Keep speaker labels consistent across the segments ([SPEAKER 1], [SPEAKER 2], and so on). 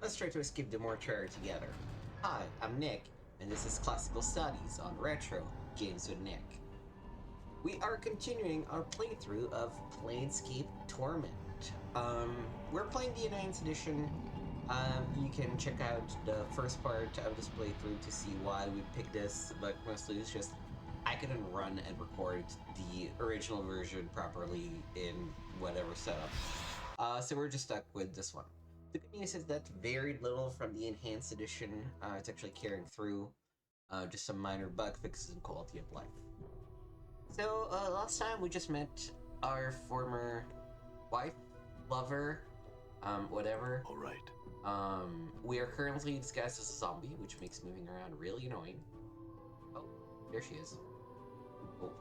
[SPEAKER 1] let's try to escape the mortuary together. Hi, I'm Nick, and this is Classical Studies on Retro Games with Nick. We are continuing our playthrough of Planescape Torment. We're playing the Enhanced Edition. You can check out the first part of this playthrough to see why we picked this, but mostly it's just I couldn't run and record the original version properly in whatever setup. So we're just stuck with this one. The good news is that very little from the Enhanced Edition it's actually carrying through, just some minor bug fixes and quality of life. So, last time we just met our former wife, lover, whatever.
[SPEAKER 2] All right.
[SPEAKER 1] We are currently disguised as a zombie, which makes moving around really annoying. Oh, there she is. Oh.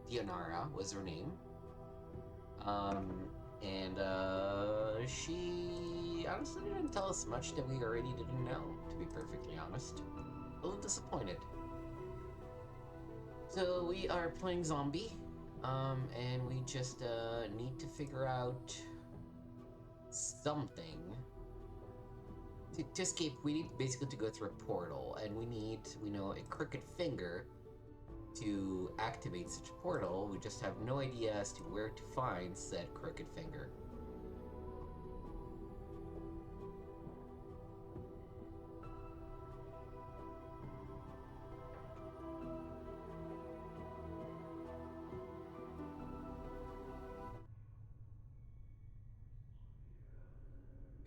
[SPEAKER 1] Yep. Dionara was her name. She honestly didn't tell us much that we already didn't know, to be perfectly honest. A little disappointed. So we are playing zombie, and we just need to figure out something. To escape, we need basically to go through a portal, and we need, a crooked finger to activate such a portal. We just have no idea as to where to find said crooked finger.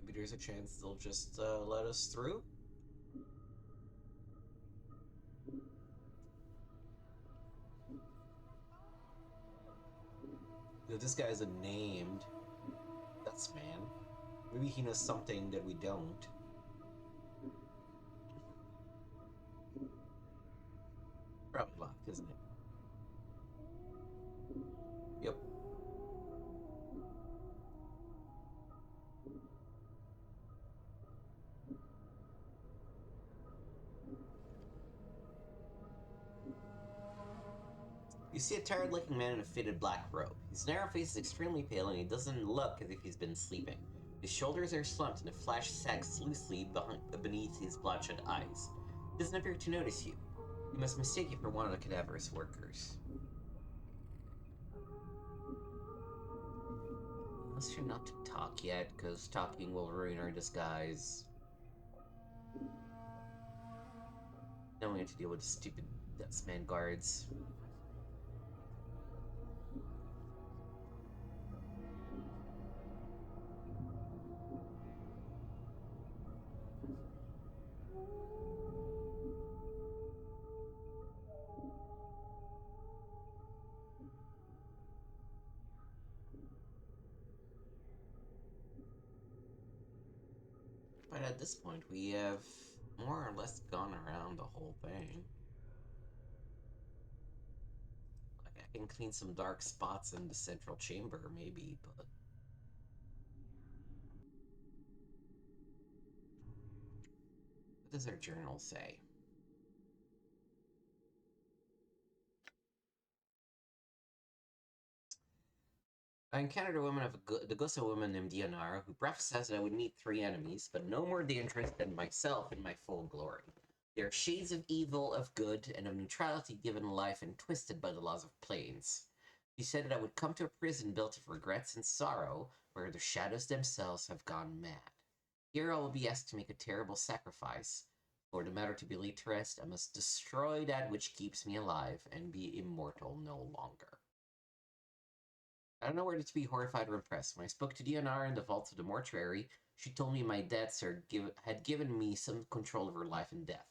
[SPEAKER 1] Maybe there's a chance they'll just let us through? This guy isn't named. That's man. Maybe he knows something that we don't. Probably locked, isn't it? Yep. You see a tired-looking man in a fitted black robe. His narrow face is extremely pale, and he doesn't look as if he's been sleeping. His shoulders are slumped, and a flash sags loosely beneath his bloodshot eyes. He doesn't appear to notice you. You must mistake you for one of the cadaverous workers. Let's try not to talk yet, because talking will ruin our disguise. Then we have to deal with the stupid Dustman guards. But at this point, we have more or less gone around the whole thing. Like, I can clean some dark spots in the central chamber, maybe, but... What does our journal say? I encountered a woman of the ghost of a woman named Dionara, who prophesied that I would meet 3 enemies, but no more dangerous than myself in my full glory. They are shades of evil, of good, and of neutrality given life and twisted by the laws of planes. She said that I would come to a prison built of regrets and sorrow, where the shadows themselves have gone mad. Here I will be asked to make a terrible sacrifice. For the matter to be laid to rest, I must destroy that which keeps me alive, and be immortal no longer. I don't know whether to be horrified or impressed. When I spoke to Dionara in the vaults of the mortuary, she told me my dead sir had given me some control over life and death.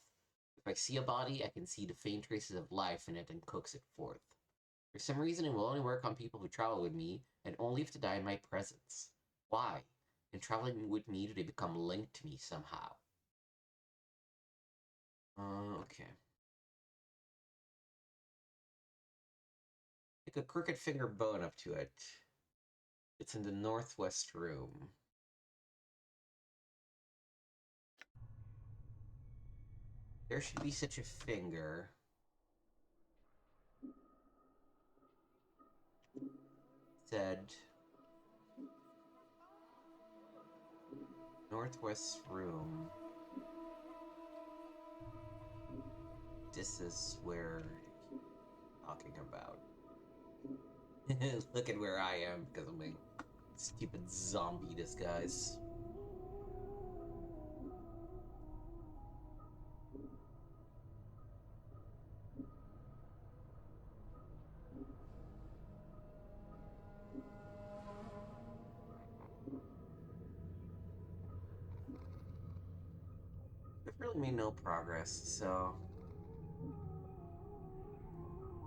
[SPEAKER 1] If I see a body, I can see the faint traces of life in it and coax it forth. For some reason, it will only work on people who travel with me, and only if to die in my presence. Why? In traveling with me, do they become linked to me somehow? Okay. Take a crooked finger bone up to it. It's in the northwest room. There should be such a finger. Said Northwest room. This is where you're talking about. Look at where I am because of my stupid zombie disguise. We've really made no progress, so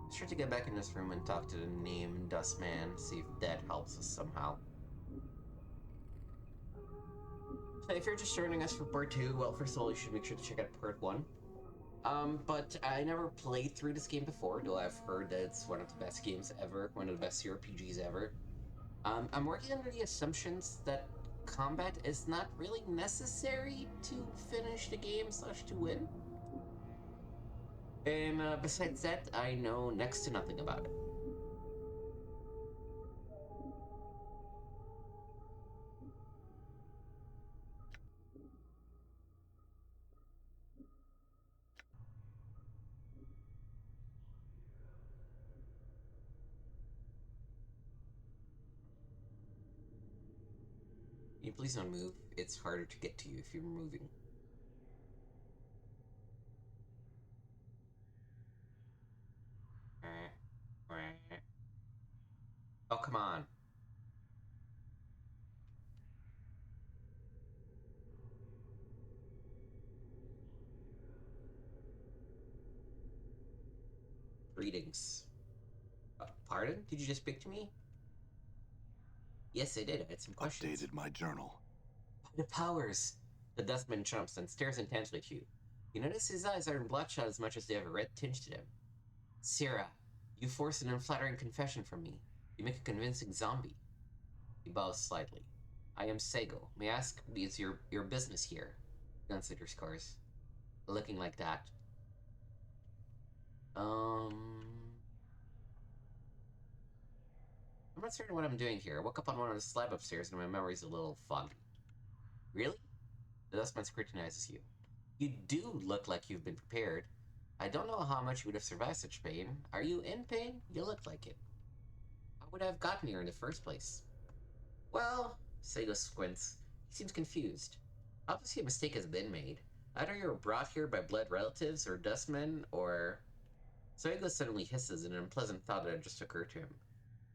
[SPEAKER 1] let's try to get back in this room and talk to the named Dustman, see if that helps us somehow. So if you're just joining us for part 2, well, first of all, you should make sure to check out part 1. But I never played through this game before, though I've heard that it's one of the best games ever, one of the best RPGs ever. I'm working under the assumptions that combat is not really necessary to finish the game / to win. And besides that, I know next to nothing about it. Can you please don't move? It's harder to get to you if you're moving. Oh, come on. Greetings. Pardon? Did you just speak to me? Yes, I did. I had some questions.
[SPEAKER 2] Updated my journal.
[SPEAKER 1] The powers! The dustman jumps and stares intensely at you. You notice his eyes aren't bloodshot as much as they have a red tinge to them. Sarah, you force an unflattering confession from me. You make a convincing zombie. He bows slightly. I am Sego. May I ask what is your business here? Consider scars. Looking like that. I'm not certain what I'm doing here. I woke up on one of the slab upstairs and my memory's a little foggy. Really? The dustman scrutinizes you. You do look like you've been prepared. I don't know how much you would have survived such pain. Are you in pain? You look like it. How would I have gotten here in the first place? Well, Sego squints. He seems confused. Obviously a mistake has been made. Either you were brought here by blood relatives or dustmen, or... Sego suddenly hisses an unpleasant thought that had just occurred to him.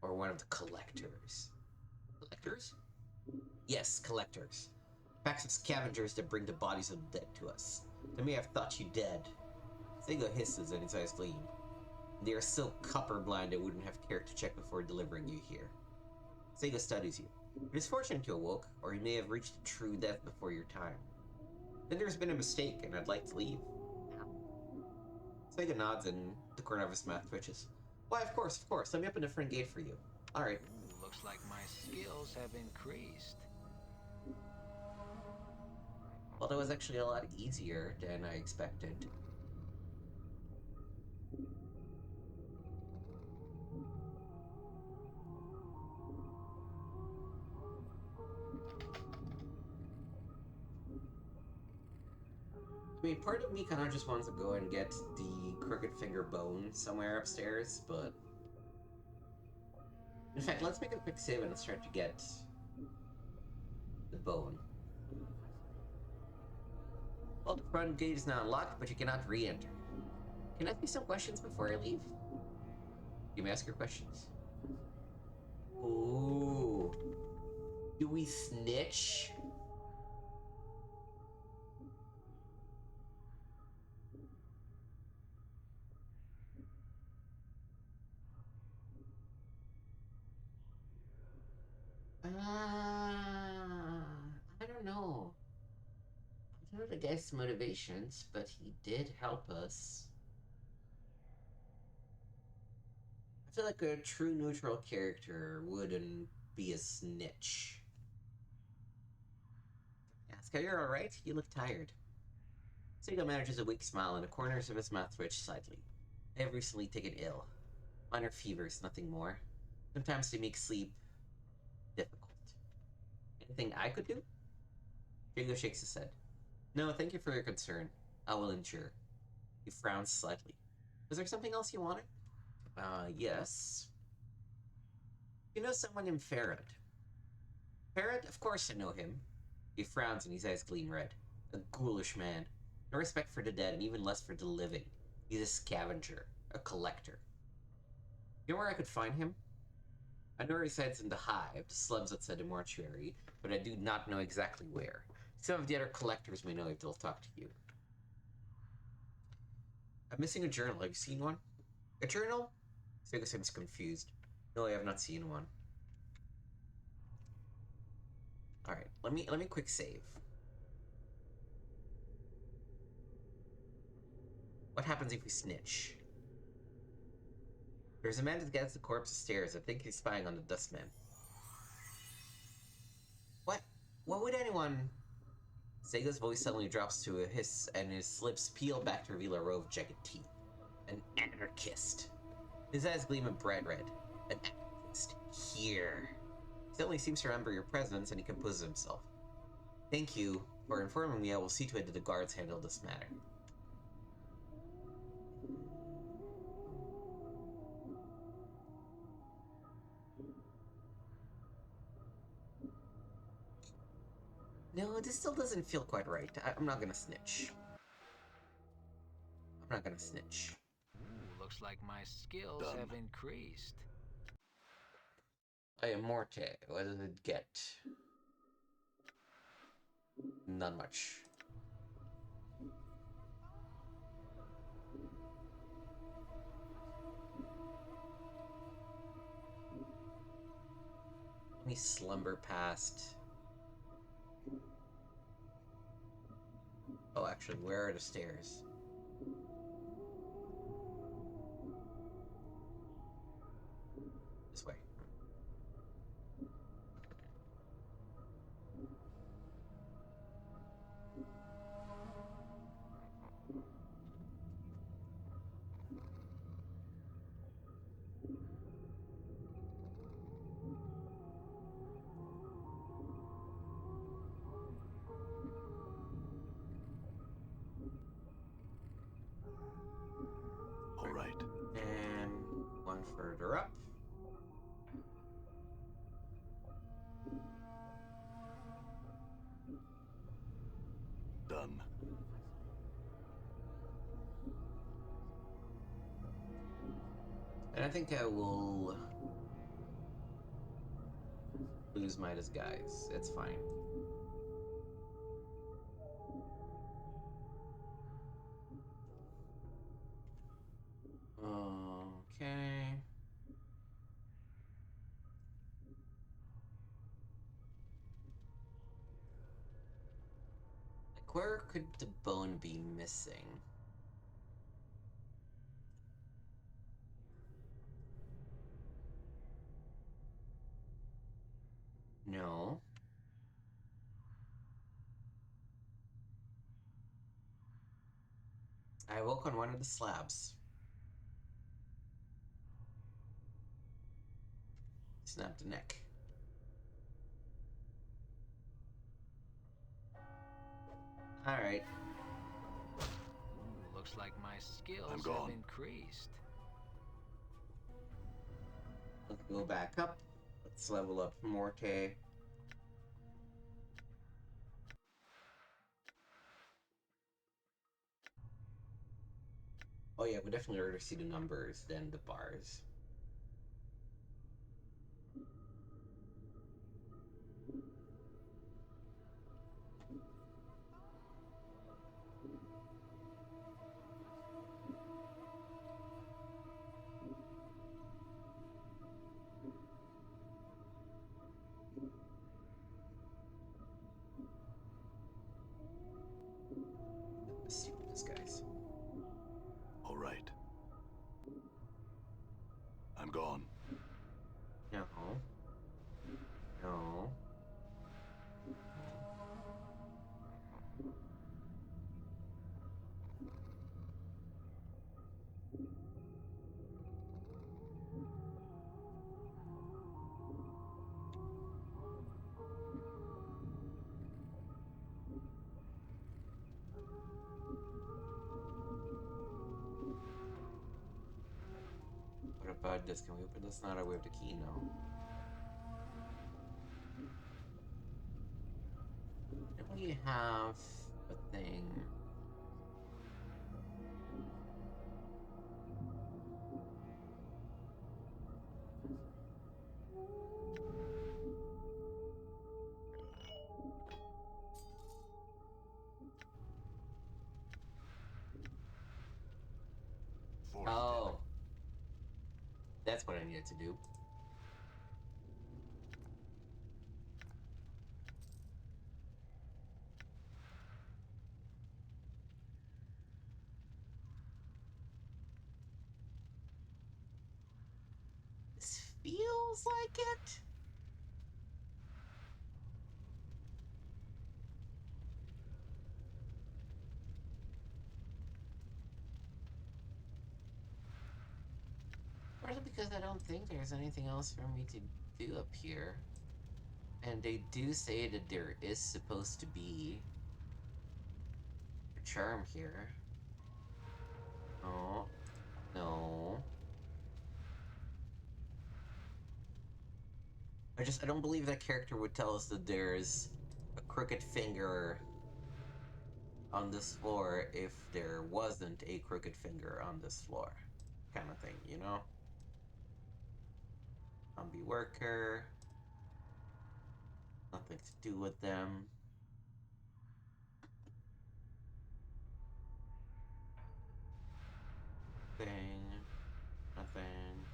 [SPEAKER 1] Or one of the collectors. Collectors? Yes, collectors. Packs of scavengers that bring the bodies of the dead to us. They may have thought you dead. Sego hisses and his eyes gleam. They are so copper blind they wouldn't have cared to check before delivering you here. Sego studies you. It is fortunate you awoke, or you may have reached a true death before your time. Then there's been a mistake, and I'd like to leave. Sega nods and the corner of his mouth twitches. Why, of course. Let me open the front gate for you. Alright.
[SPEAKER 3] Looks like my skills have increased.
[SPEAKER 1] Well, that was actually a lot easier than I expected. I mean, part of me kind of just wants to go and get the crooked finger bone somewhere upstairs, but... In fact, let's make a quick save and start to get the bone. Well, the front gate is now unlocked, but you cannot re-enter. Can I ask you some questions before I leave? You may ask your questions. Ooh. Do we snitch? I don't know. I don't know the guy's motivations, but he did help us. I feel like a true neutral character wouldn't be a snitch. Ask how you're alright? You look tired. Sego manages a weak smile and the corners of his mouth twitch slightly. I have recently taken ill. Minor fevers, nothing more. Sometimes they make sleep difficult. Anything I could do? Jago shakes his head. No, thank you for your concern. I will endure. He frowns slightly. Was there something else you wanted? Yes. You know someone named Farad? Farad? Of course I know him. He frowns and his eyes gleam red. A ghoulish man. No respect for the dead and even less for the living. He's a scavenger. A collector. You know where I could find him? I know he resides in the Hive, the slums outside the mortuary, but I do not know exactly where. Some of the other collectors may know if they'll talk to you. I'm missing a journal. Have you seen one? A journal? Sega seems confused. No, I have not seen one. Alright, let me quick save. What happens if we snitch? There's a man that gets the corpse upstairs. I think he's spying on the dustman. What? What would anyone... Sega's voice suddenly drops to a hiss, and his lips peel back to reveal a row of jagged teeth. An anarchist. His eyes gleam a bright red. An anarchist. Here. He suddenly seems to remember your presence, and he composes himself. Thank you for informing me. I will see to it that the guards handle this matter. No, this still doesn't feel quite right. I'm not gonna snitch. I'm not gonna snitch.
[SPEAKER 3] Ooh, looks like my skills have increased.
[SPEAKER 1] I am Morte. What does it get? Not much. Let me slumber past. Oh, actually, where are the stairs? This way.
[SPEAKER 2] All right.
[SPEAKER 1] And one further up.
[SPEAKER 2] Done.
[SPEAKER 1] And I think I will lose my disguise. It's fine. Okay. Like, where could the bone be missing? No. I woke on one of the slabs. Snapped the neck. Alright.
[SPEAKER 3] Ooh, looks like my skills
[SPEAKER 2] I'm gone.
[SPEAKER 3] have increased.
[SPEAKER 1] Let's go back up. Let's level up Morte. Oh yeah, we definitely rather see the numbers than the bars. Stupid disguise.
[SPEAKER 2] All right.
[SPEAKER 1] grab this. Can we open this now that we have the key? No. Don't we have a thing? Oh. That's what I needed to do. This feels like it. Partly because I don't think there's anything else for me to do up here. And they do say that there is supposed to be a charm here. Oh, no. I don't believe that character would tell us that there's a crooked finger on this floor if there wasn't a crooked finger on this floor. Kind of thing, you know? Zombie worker. Nothing to do with them. Thing. Nothing.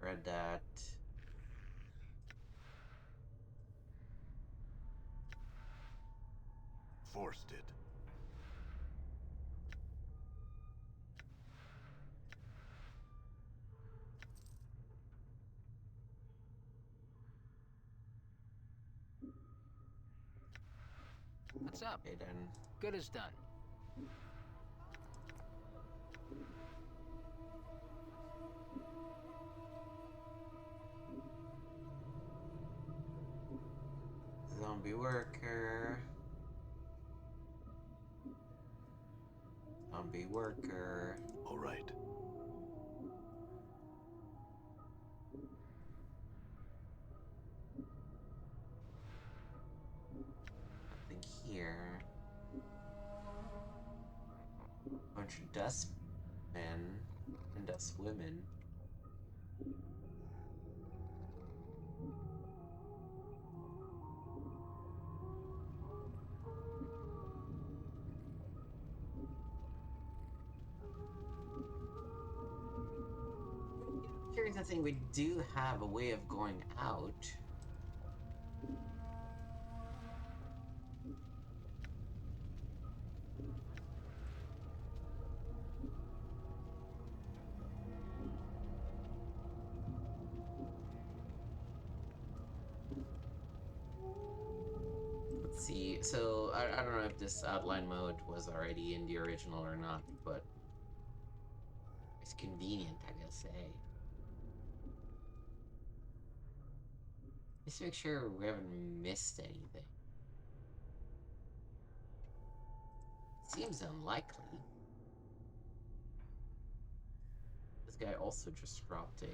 [SPEAKER 1] Read that.
[SPEAKER 2] Forced it.
[SPEAKER 3] What's up?
[SPEAKER 1] Okay, then.
[SPEAKER 3] Good as done.
[SPEAKER 1] Zombie worker. Zombie worker.
[SPEAKER 2] All right.
[SPEAKER 1] Nothing here. Bunch of dust men and dust women. Here's the thing, we do have a way of going out. Let's see, so I don't know if this outline mode was already in the original or not, but it's convenient, I gotta say. Just to make sure we haven't missed anything. Seems unlikely. This guy also just dropped a... I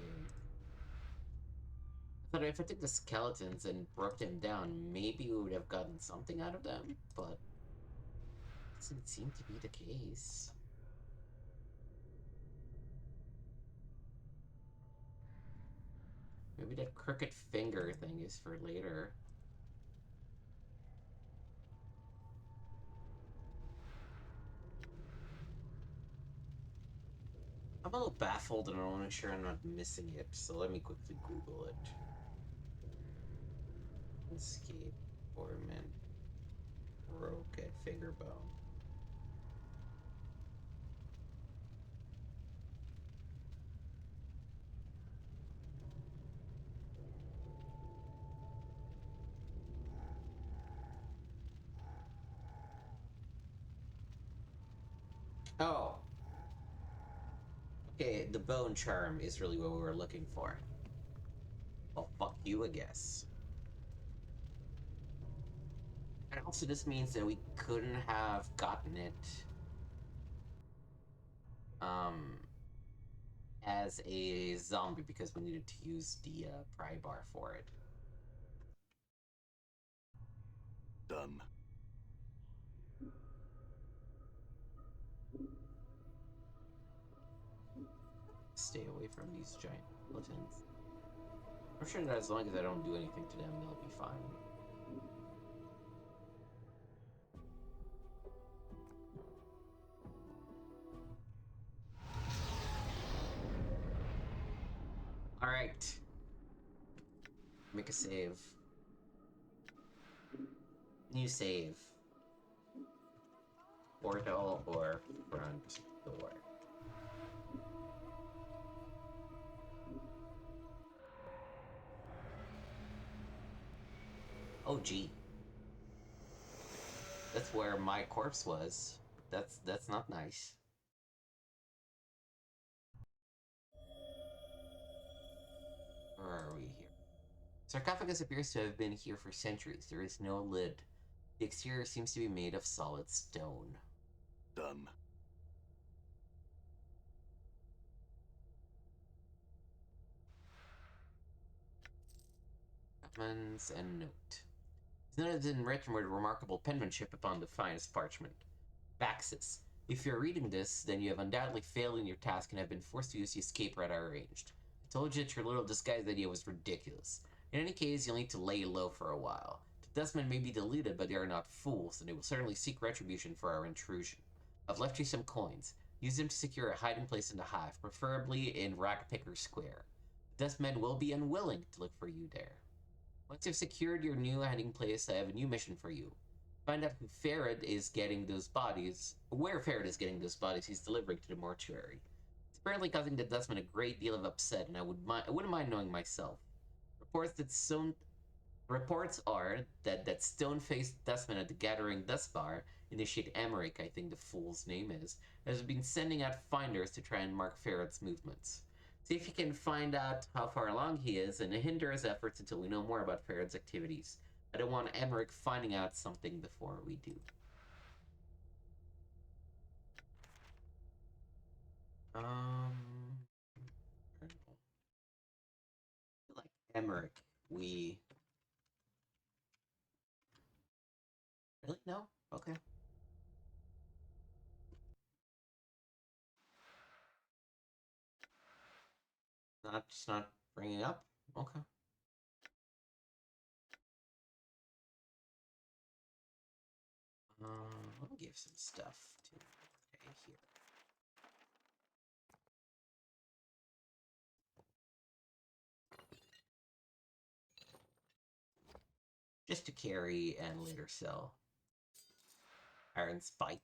[SPEAKER 1] thought if I took the skeletons and broke them down, maybe we would have gotten something out of them, but doesn't seem to be the case. Maybe that crooked finger thing is for later. I'm a little baffled and I want to make sure I'm not missing it, so let me quickly Google it. Escape, Torment, broken finger bone. Oh. Okay, the bone charm is really what we were looking for. Well, fuck you, I guess. And also this means that we couldn't have gotten it as a zombie because we needed to use the pry bar for it.
[SPEAKER 2] Done.
[SPEAKER 1] Stay away from these giant skeletons. I'm sure that as long as I don't do anything to them, they'll be fine. Alright. Make a save. New save. Portal or front door. Oh gee. That's where my corpse was. That's not nice. Where are we here? Sarcophagus appears to have been here for centuries. There is no lid. The exterior seems to be made of solid stone.
[SPEAKER 2] Done.
[SPEAKER 1] Comments and note. It's in written with remarkable penmanship upon the finest parchment. Baxis. If you're reading this, then you have undoubtedly failed in your task and have been forced to use the escape route I arranged. I told you that your little disguise idea was ridiculous. In any case, you'll need to lay low for a while. The dustmen may be deluded, but they are not fools, and they will certainly seek retribution for our intrusion. I've left you some coins. Use them to secure a hiding place in the hive, preferably in Rackpicker Square. The dustmen will be unwilling to look for you there. Once you've secured your new hiding place, I have a new mission for you. Find out who Farad is getting those bodies, where Farad is getting those bodies he's delivering to the mortuary. It's apparently causing the dustmen a great deal of upset, and I wouldn't mind knowing myself. Reports are that stone-faced dustman at the Gathering Dust Bar, Initiate Emmerich, I think the fool's name is, has been sending out finders to try and mark Farad's movements. See if you can find out how far along he is and hinder his efforts until we know more about Farad's activities. I don't want Emmerich finding out something before we do. I feel like Emmerich, we... Really? No? Okay. Just not bringing up? Okay. I'll give some stuff to... Okay, here. Just to carry and later sell. Iron Spike.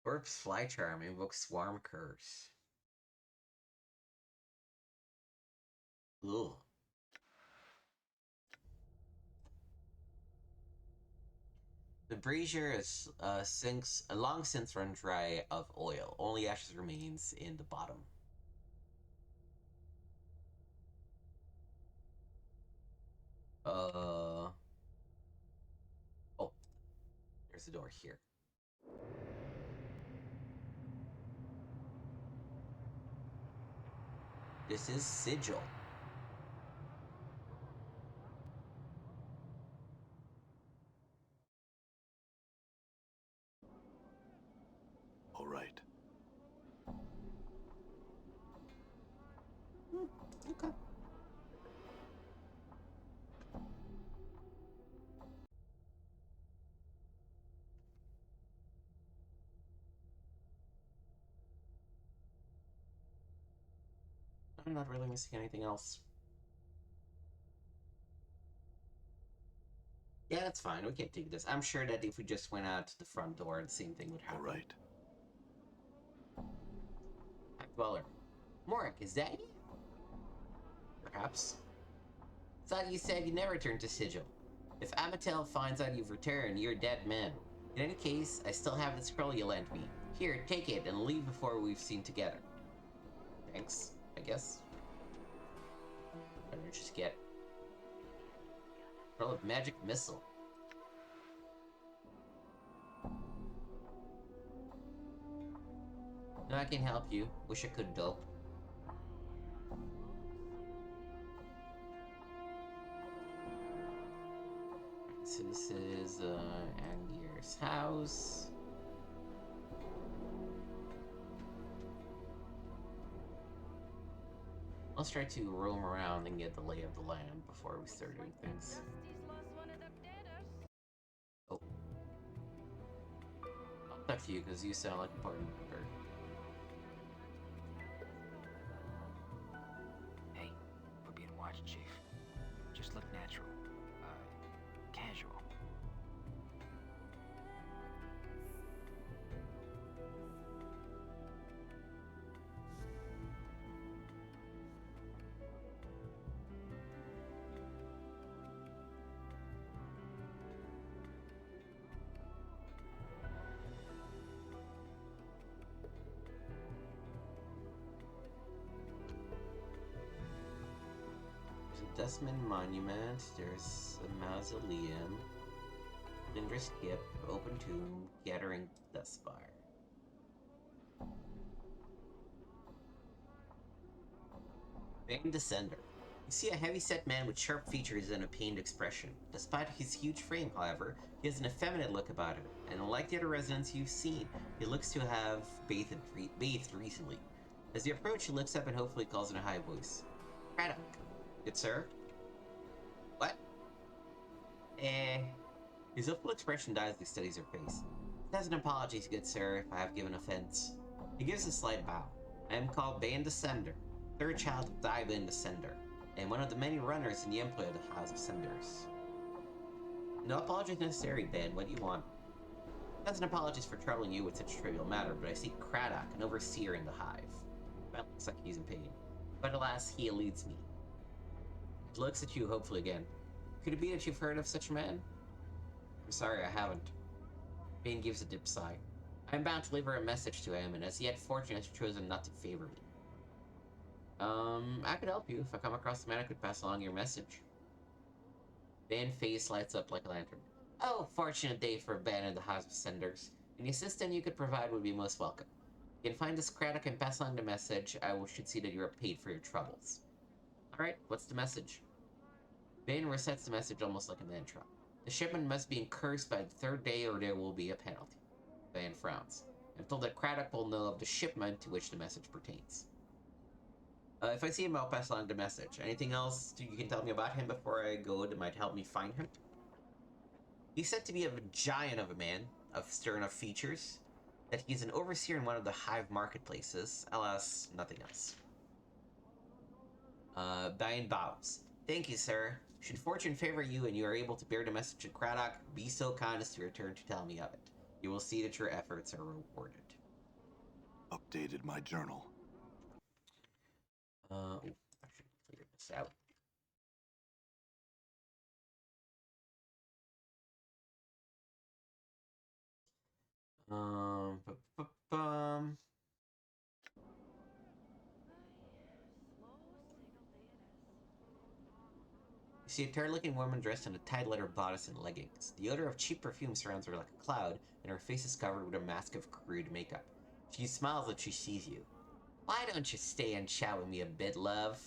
[SPEAKER 1] Corpse Fly Charm invokes Swarm Curse. Ugh. The brazier is long since run dry of oil. Only ashes remains in the bottom. Oh, there's a door here. This is Sigil.
[SPEAKER 2] All right.
[SPEAKER 1] Okay. I'm not really missing anything else. Yeah, that's fine. We can take this. I'm sure that if we just went out the front door, the same thing would happen.
[SPEAKER 2] All right.
[SPEAKER 1] Dweller. Morik, is that you? Perhaps. Thought you said you never returned to Sigil. If Amatel finds out you've returned, you're a dead man. In any case, I still have the scroll you lent me. Here, take it and leave before we've seen together. Thanks, I guess. I'm gonna just get Roll a magic missile. No, I can help you. Wish I could, though. So this is Angier's house. Let's try to roam around and get the lay of the land before we start doing things. Oh. I'll talk to you because you sound like an important member.
[SPEAKER 3] Hey, we're being watched, Chief. Just look natural. Casual.
[SPEAKER 1] There's a Dustman Monument, there's a Mausoleum, Lindra's Skip, Open Tomb, Gathering Dustfire. Bane Descender. You see a heavy-set man with sharp features and a pained expression. Despite his huge frame, however, he has an effeminate look about him, and unlike the other residents you've seen, he looks to have bathed recently. As you approach, he looks up and hopefully calls in a high voice. Craddock. Good sir? What? His hopeful expression dies as he studies her face. He has an apology, good sir, if I have given offense. He gives a slight bow. I am called Bane Descender, third child of Bane Descender, and one of the many runners in the employ of the House of Cinders. No apologies necessary, Ben. What do you want? That's an apologies for troubling you with such a trivial matter, but I seek Craddock, an overseer in the hive. That looks like he's in pain. But alas, he eludes me. He looks at you hopefully again. Could it be that you've heard of such a man? I'm sorry, I haven't. Bane gives a deep sigh. I am bound to deliver a message to him, and as yet fortune has chosen not to favor me. I could help you. If I come across a man, I could pass along your message. Bane's face lights up like a lantern. Oh, fortunate day for Ben and the House of Cinders. Any assistance you could provide would be most welcome. You can find this Craddock and pass along the message. I should see that you are paid for your troubles. Alright, what's the message? Bane recites the message almost like a mantra. The shipment must be cursed by the third day or there will be a penalty. Bane frowns. I'm told that Craddock will know of the shipment to which the message pertains. If I see him, I'll pass along the message. Anything else you can tell me about him before I go that might help me find him? He's said to be a giant of a man, of stern of features, that he's an overseer in one of the hive marketplaces, alas, nothing else. Bane bows. Thank you, sir. Should fortune favor you and you are able to bear the message to Craddock, be so kind as to return to tell me of it. You will see that your efforts are rewarded.
[SPEAKER 2] Updated my journal.
[SPEAKER 1] I should figure this out. You see a tired-looking woman dressed in a tight leather bodice and leggings. The odor of cheap perfume surrounds her like a cloud, and her face is covered with a mask of crude makeup. She smiles as she sees you. Why don't you stay and chat with me a bit, love?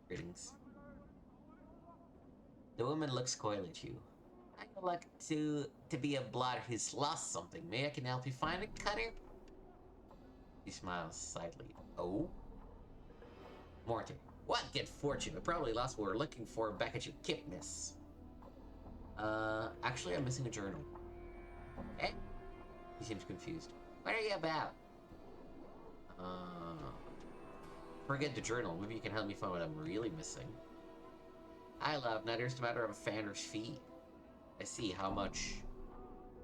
[SPEAKER 1] Greetings. The woman looks coyly at you. I would like to be a blotter who's lost something. Maybe I can help you find it, Cutter? He smiles slightly. Oh? Morty. What good fortune? We probably lost what we're looking for back at your kip, miss. Actually, I'm missing a journal. Eh? He seems confused. What are you about? Forget the journal. Maybe you can help me find what I'm really missing. I love neither is a matter of a fanner's fee. I see how much.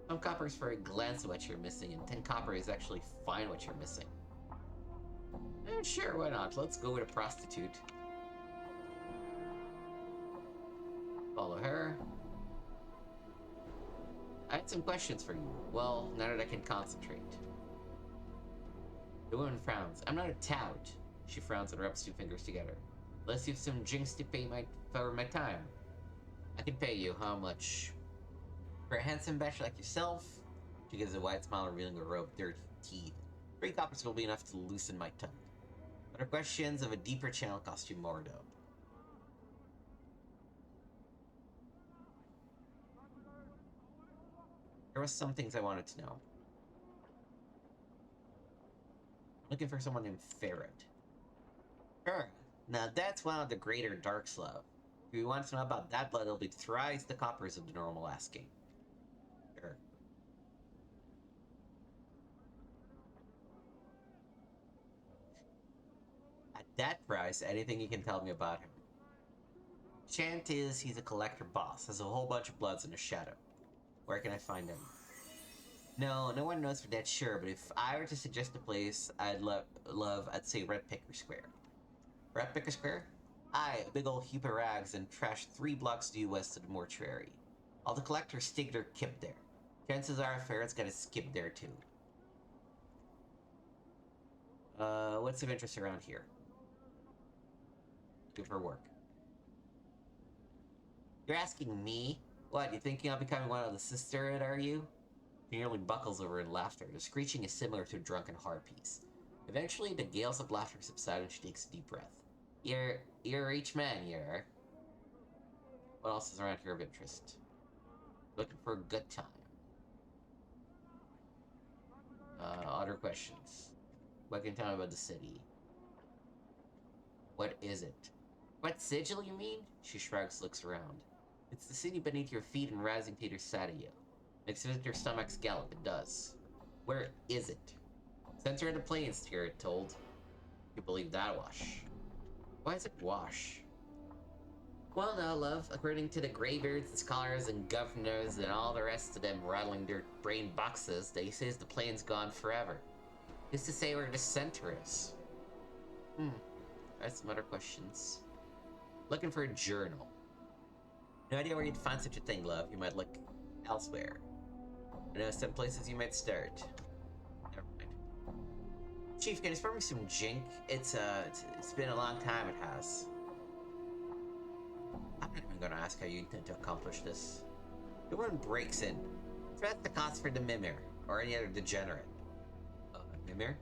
[SPEAKER 1] Some copper is for a glance at what you're missing, and 10 copper is actually find what you're missing. Sure, why not? Let's go with a prostitute. Follow her. I had some questions for you. Well, now that I can concentrate. The woman frowns. I'm not a tout. She frowns and rubs two fingers together. Let's use some jinx to pay for my time. I can pay you how much? For a handsome bachelor like yourself, she gives a wide smile, revealing a row of dirty teeth. 3 coppers will be enough to loosen my tongue. But her questions of a deeper channel cost you more, though. There was some things I wanted to know. I'm looking for someone named Ferret. Sure. Now that's one of the greater Darkslav. If you want to know about that blood, it'll be thrice the coppers of the normal asking. Sure. At that price, anything you can tell me about him. Chant is he's a collector boss, has a whole bunch of bloods in the shadow. Where can I find him? No one knows for that sure, but if I were to suggest a place I'd I'd say Red Picker Square. Red Picker Square? Aye, a big old heap of rags and trash 3 blocks due west of the mortuary. All the collectors stick their kip there. Chances are Ferret's got a skip there too. What's of interest around here? Good for work. You're asking me? What, you thinking of becoming one of the sisterhood, are you? He nearly buckles over in laughter. The screeching is similar to a drunken harpies. Eventually, the gales of laughter subside and she takes a deep breath. You're a rich man, you're. What else is around here of interest? Looking for a good time. Other questions. What can you tell me about the city? What is it? What sigil, you mean? She shrugs, looks around. It's the city beneath your feet and rising to your side of you. Makes your stomach's gallop, it does. Where is it? Center of the plains, you're told. You believe that wash. Why is it wash? Well, no, love. According to the graybeards, the scholars, and governors, and all the rest of them rattling their brain boxes, they says the plain's gone forever. Who's to say where the center is? I have some other questions. Looking for a journal. No idea where you'd find such a thing, love. You might look elsewhere. I know some places you might start. Never mind. Chief, can you spare me some jink? It's been a long time, it has. I'm not even gonna ask how you intend to accomplish this. The woman breaks in. Threat the cost for the Mimir, or any other degenerate. Mimir?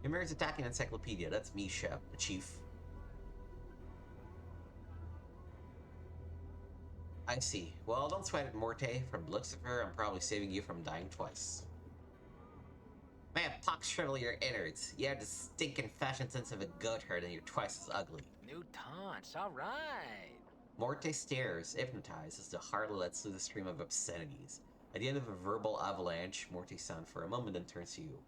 [SPEAKER 1] Mimir is attacking Encyclopedia. That's me, Shep, the chief. I see. Well, don't sweat it, Morte. From the looks of her, I'm probably saving you from dying twice. Man, pox shrivel your innards. You have the stinking fashion sense of a goat herd and you're twice as ugly.
[SPEAKER 3] New taunts, alright.
[SPEAKER 1] Morte stares, hypnotized, as the harlot lets through the stream of obscenities. At the end of a verbal avalanche, Morte sounds for a moment and turns to you.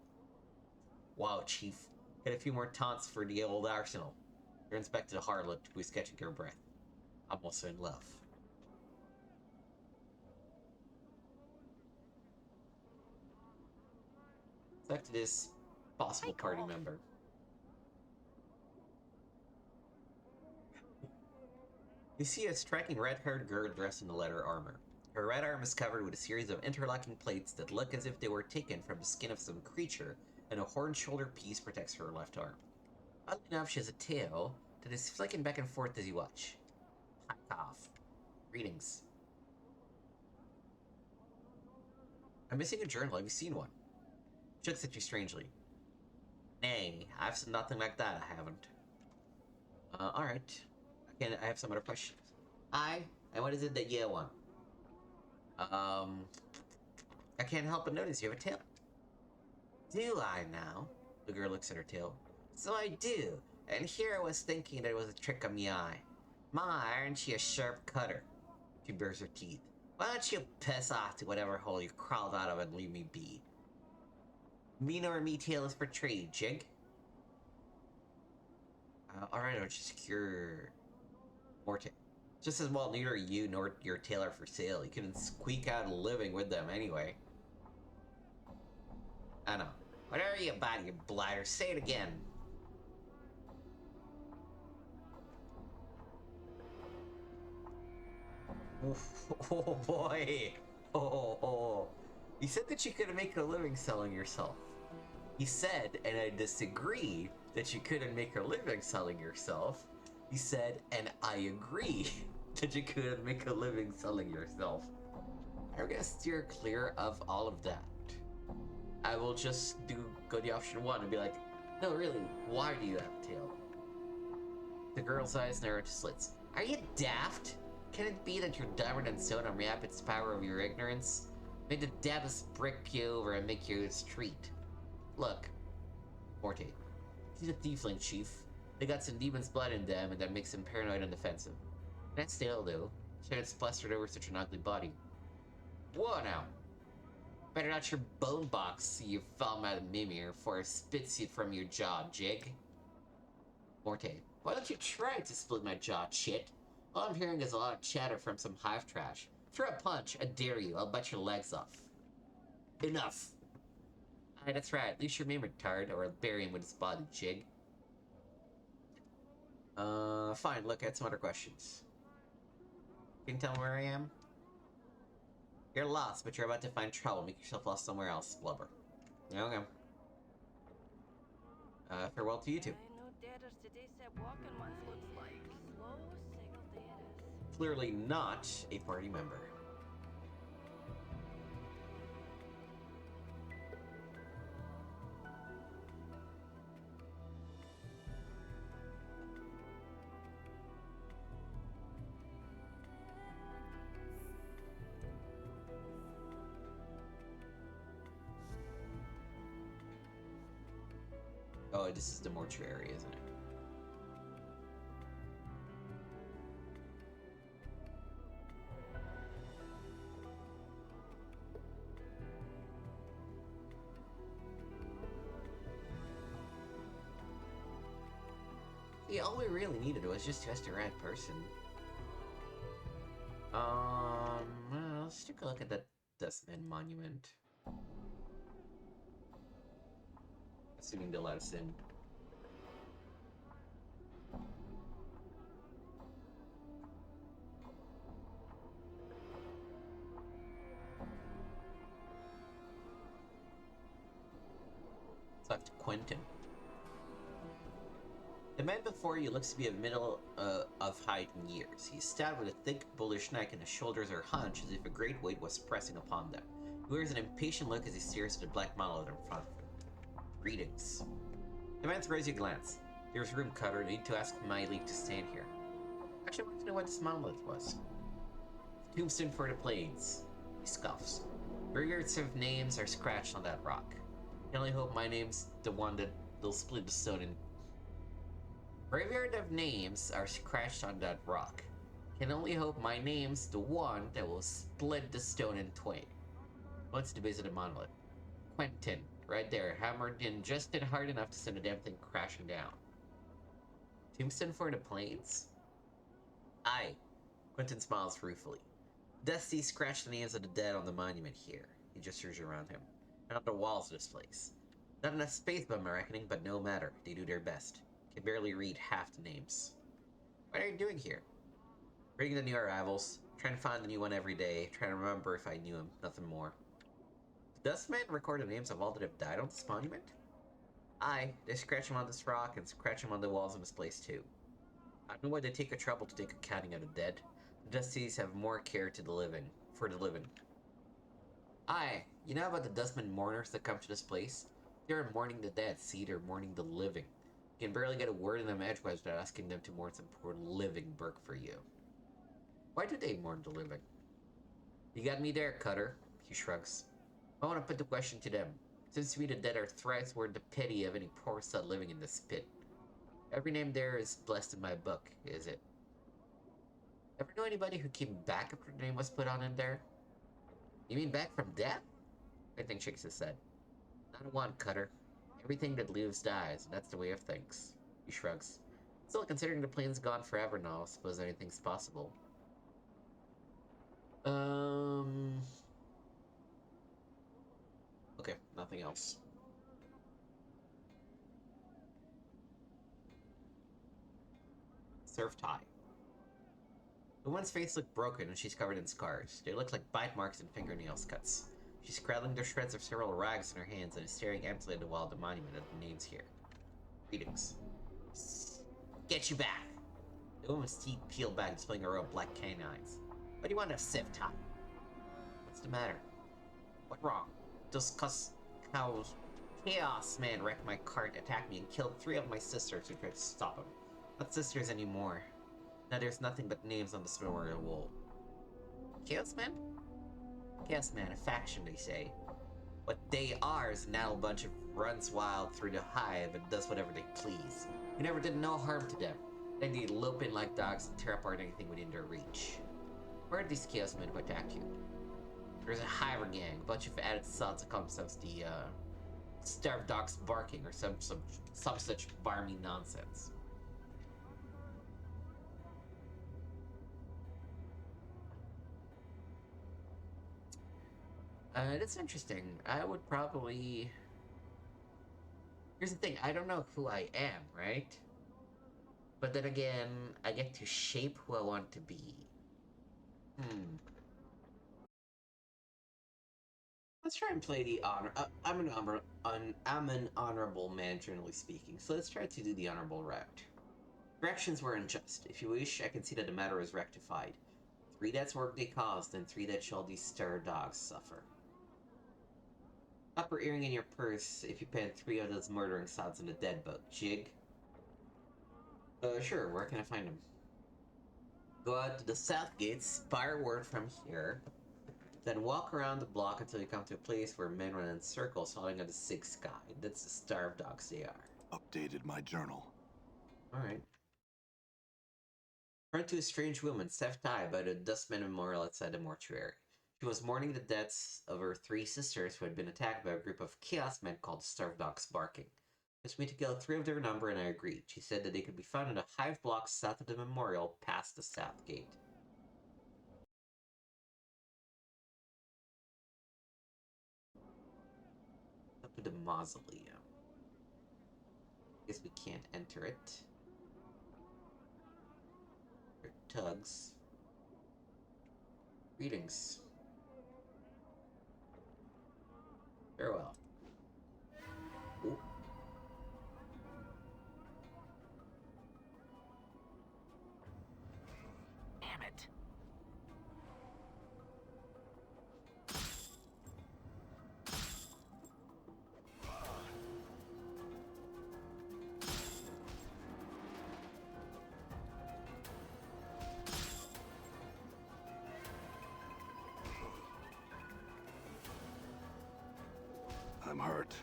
[SPEAKER 1] Wow, Chief. Get a few more taunts for the old arsenal. Turns back to the harlot, who is catching her breath. I'm also in love. Talk to this possible party member. You see a striking red-haired girl dressed in the leather armor. Her right arm is covered with a series of interlocking plates that look as if they were taken from the skin of some creature, and a horn shoulder piece protects her left arm. Oddly enough, she has a tail that is flicking back and forth as you watch. High off. Greetings. I'm missing a journal. Have you seen one? She looks at you strangely. Nay, I've seen nothing like that, I haven't. Alright. Again, I have some other questions. Aye, and what is it that you want? I can't help but notice you have a tail. Do I now? The girl looks at her tail. So I do, and here I was thinking that it was a trick of me eye. My, aren't she a sharp cutter? She bares her teeth. Why don't you piss off to whatever hole you crawled out of and leave me be? Me nor me tail is portrayed, Jig. Alright, I'll just secure Morte. Just as well, neither you nor your tail are for sale. You couldn't squeak out a living with them anyway. I know. Whatever you about, you blighter, say it again. Oh boy. Oh. You said that you couldn't make a living selling yourself. He said, and I disagree, that you couldn't make a living selling yourself. He said, and I agree, that you could make a living selling yourself. I'm gonna steer clear of all of that. I will just go the option one and be like, no, really, why do you have a tail? The girl's eyes narrow to slits. Are you daft? Can it be that you're dumber than so and reap its power of your ignorance? May the dabbest brick you over and make you his treat. Look, Morte, he's a tiefling chief. They got some demon's blood in them, and that makes him paranoid and defensive. That's still, though. Shouldn't have plastered over such an ugly body. Whoa now! Better not your bone box, you foul-mouthed mimir, for I spits you from your jaw, Jig. Morte, why don't you try to split my jaw, chit? All I'm hearing is a lot of chatter from some hive trash. Throw a punch, I dare you, I'll bite your legs off. Enough! Aye, that's right, leash your mimir, tard, or I'll bury him with his body, Jig. Fine, look at some other questions. Can you tell me where I am? You're lost, but you're about to find trouble. Make yourself lost somewhere else, Blubber. Okay. Farewell to you two. Clearly not a party member. Oh, this is the mortuary, isn't it? Yeah, all we really needed was just to ask the right person. Well, let's take a look at that Dustman monument. Assuming they'll let us in. Let's talk to Quentin. The man before you looks to be of middle of height and years. He's stout with a thick, bullish neck, and his shoulders are hunched as if a great weight was pressing upon them. He wears an impatient look as he stares at the black monolith in front of him. Greetings. The man throws you a glance. There's room, Cutter. I need to ask my leave to stand here. Actually, I want to know what this monolith was. Tombstone for the Plains. He scoffs. Graveyards of names are scratched on that rock. I can only hope my name's the one that will split the stone in. Graveyard of names are scratched on that rock. Can only hope my name's the one that will split the stone in twain. What's the base of the monolith? Quentin. Right there, hammered in just hard enough to send the damn thing crashing down. Tombstone for the Plains? Aye. Quentin smiles ruefully. Dusty scratched the names of the dead on the monument here. He gestures around him. And on the walls of this place. Not enough space by my reckoning, but no matter. They do their best. Can barely read half the names. What are you doing here? Reading the new arrivals. Trying to find a new one every day. Trying to remember if I knew him. Nothing more. Does Dustman record the names of all that have died on this monument? Aye, they scratch them on this rock and scratch them on the walls of this place too. I don't know why they take the trouble to take accounting of the dead. The Dusties have more care to the living, for the living. Aye, you know about the Dustman mourners that come to this place? They're mourning the dead, see, they're mourning the living. You can barely get a word in them edgewise without asking them to mourn some poor living work for you. Why do they mourn the living? You got me there, Cutter, he shrugs. I want to put the question to them. Since we the dead are thrice worth the pity of any poor soul living in this pit. Every name there is blessed in my book, is it? Ever know anybody who came back after the name was put on in there? You mean back from death? I think shakes his head. Not one, Cutter. Everything that lives dies, and that's the way of things. He shrugs. Still, considering the plane's gone forever now, I suppose anything's possible. Okay, nothing else. Surf tie. The woman's face looked broken and she's covered in scars. They look like bite marks and fingernails cuts. She's cradling the shreds of several rags in her hands and is staring emptily at the wall of the monument at the names here. Greetings. Get you back! The woman's teeth peeled back, displaying a row of black canines. What do you want to sift, huh? What's the matter? What wrong? Just 'cause how Chaos Man wrecked my cart, attacked me, and killed 3 of my sisters who tried to stop him. Not sisters anymore. Now there's nothing but names on this memorial wall. Chaos Man? Chaos Man, a faction, they say. What they are is now a bunch of runs wild through the hive and does whatever they please. We never did no harm to them. Then they lope in like dogs and tear apart anything within their reach. Where are these Chaos Men who attacked you? There's a hive gang, a bunch of added sods that call themselves the, starved dogs barking or some such barmy nonsense. That's interesting. I would probably... Here's the thing, I don't know who I am, right? But then again, I get to shape who I want to be. Let's try and play the honor. I'm an honorable man, generally speaking. So let's try to do the honorable route. Corrections were unjust. If you wish, I can see that the matter is rectified. 3 deaths work they caused, and 3 that shall these stir dogs suffer. Upper earring in your purse if you pen 3 of those murdering sods in the dead boat. Jig? Sure, where can I find them? Go out to the south gate, spire word from here, then walk around the block until you come to a place where men run in circles holding at the 6th sky. That's the starved dogs they are.
[SPEAKER 2] Updated my journal.
[SPEAKER 1] Alright. Run to a strange woman, Seth Tai, by the Dustman Memorial outside the mortuary. She was mourning the deaths of her 3 sisters who had been attacked by a group of chaos men called Starved Dogs Barking. She asked me to kill 3 of their number and I agreed. She said that they could be found in a hive block south of the memorial past the south gate. Up to the mausoleum. Guess we can't enter it. There are tugs. Greetings. Farewell. Ooh.
[SPEAKER 3] Damn it.
[SPEAKER 2] I'm hurt.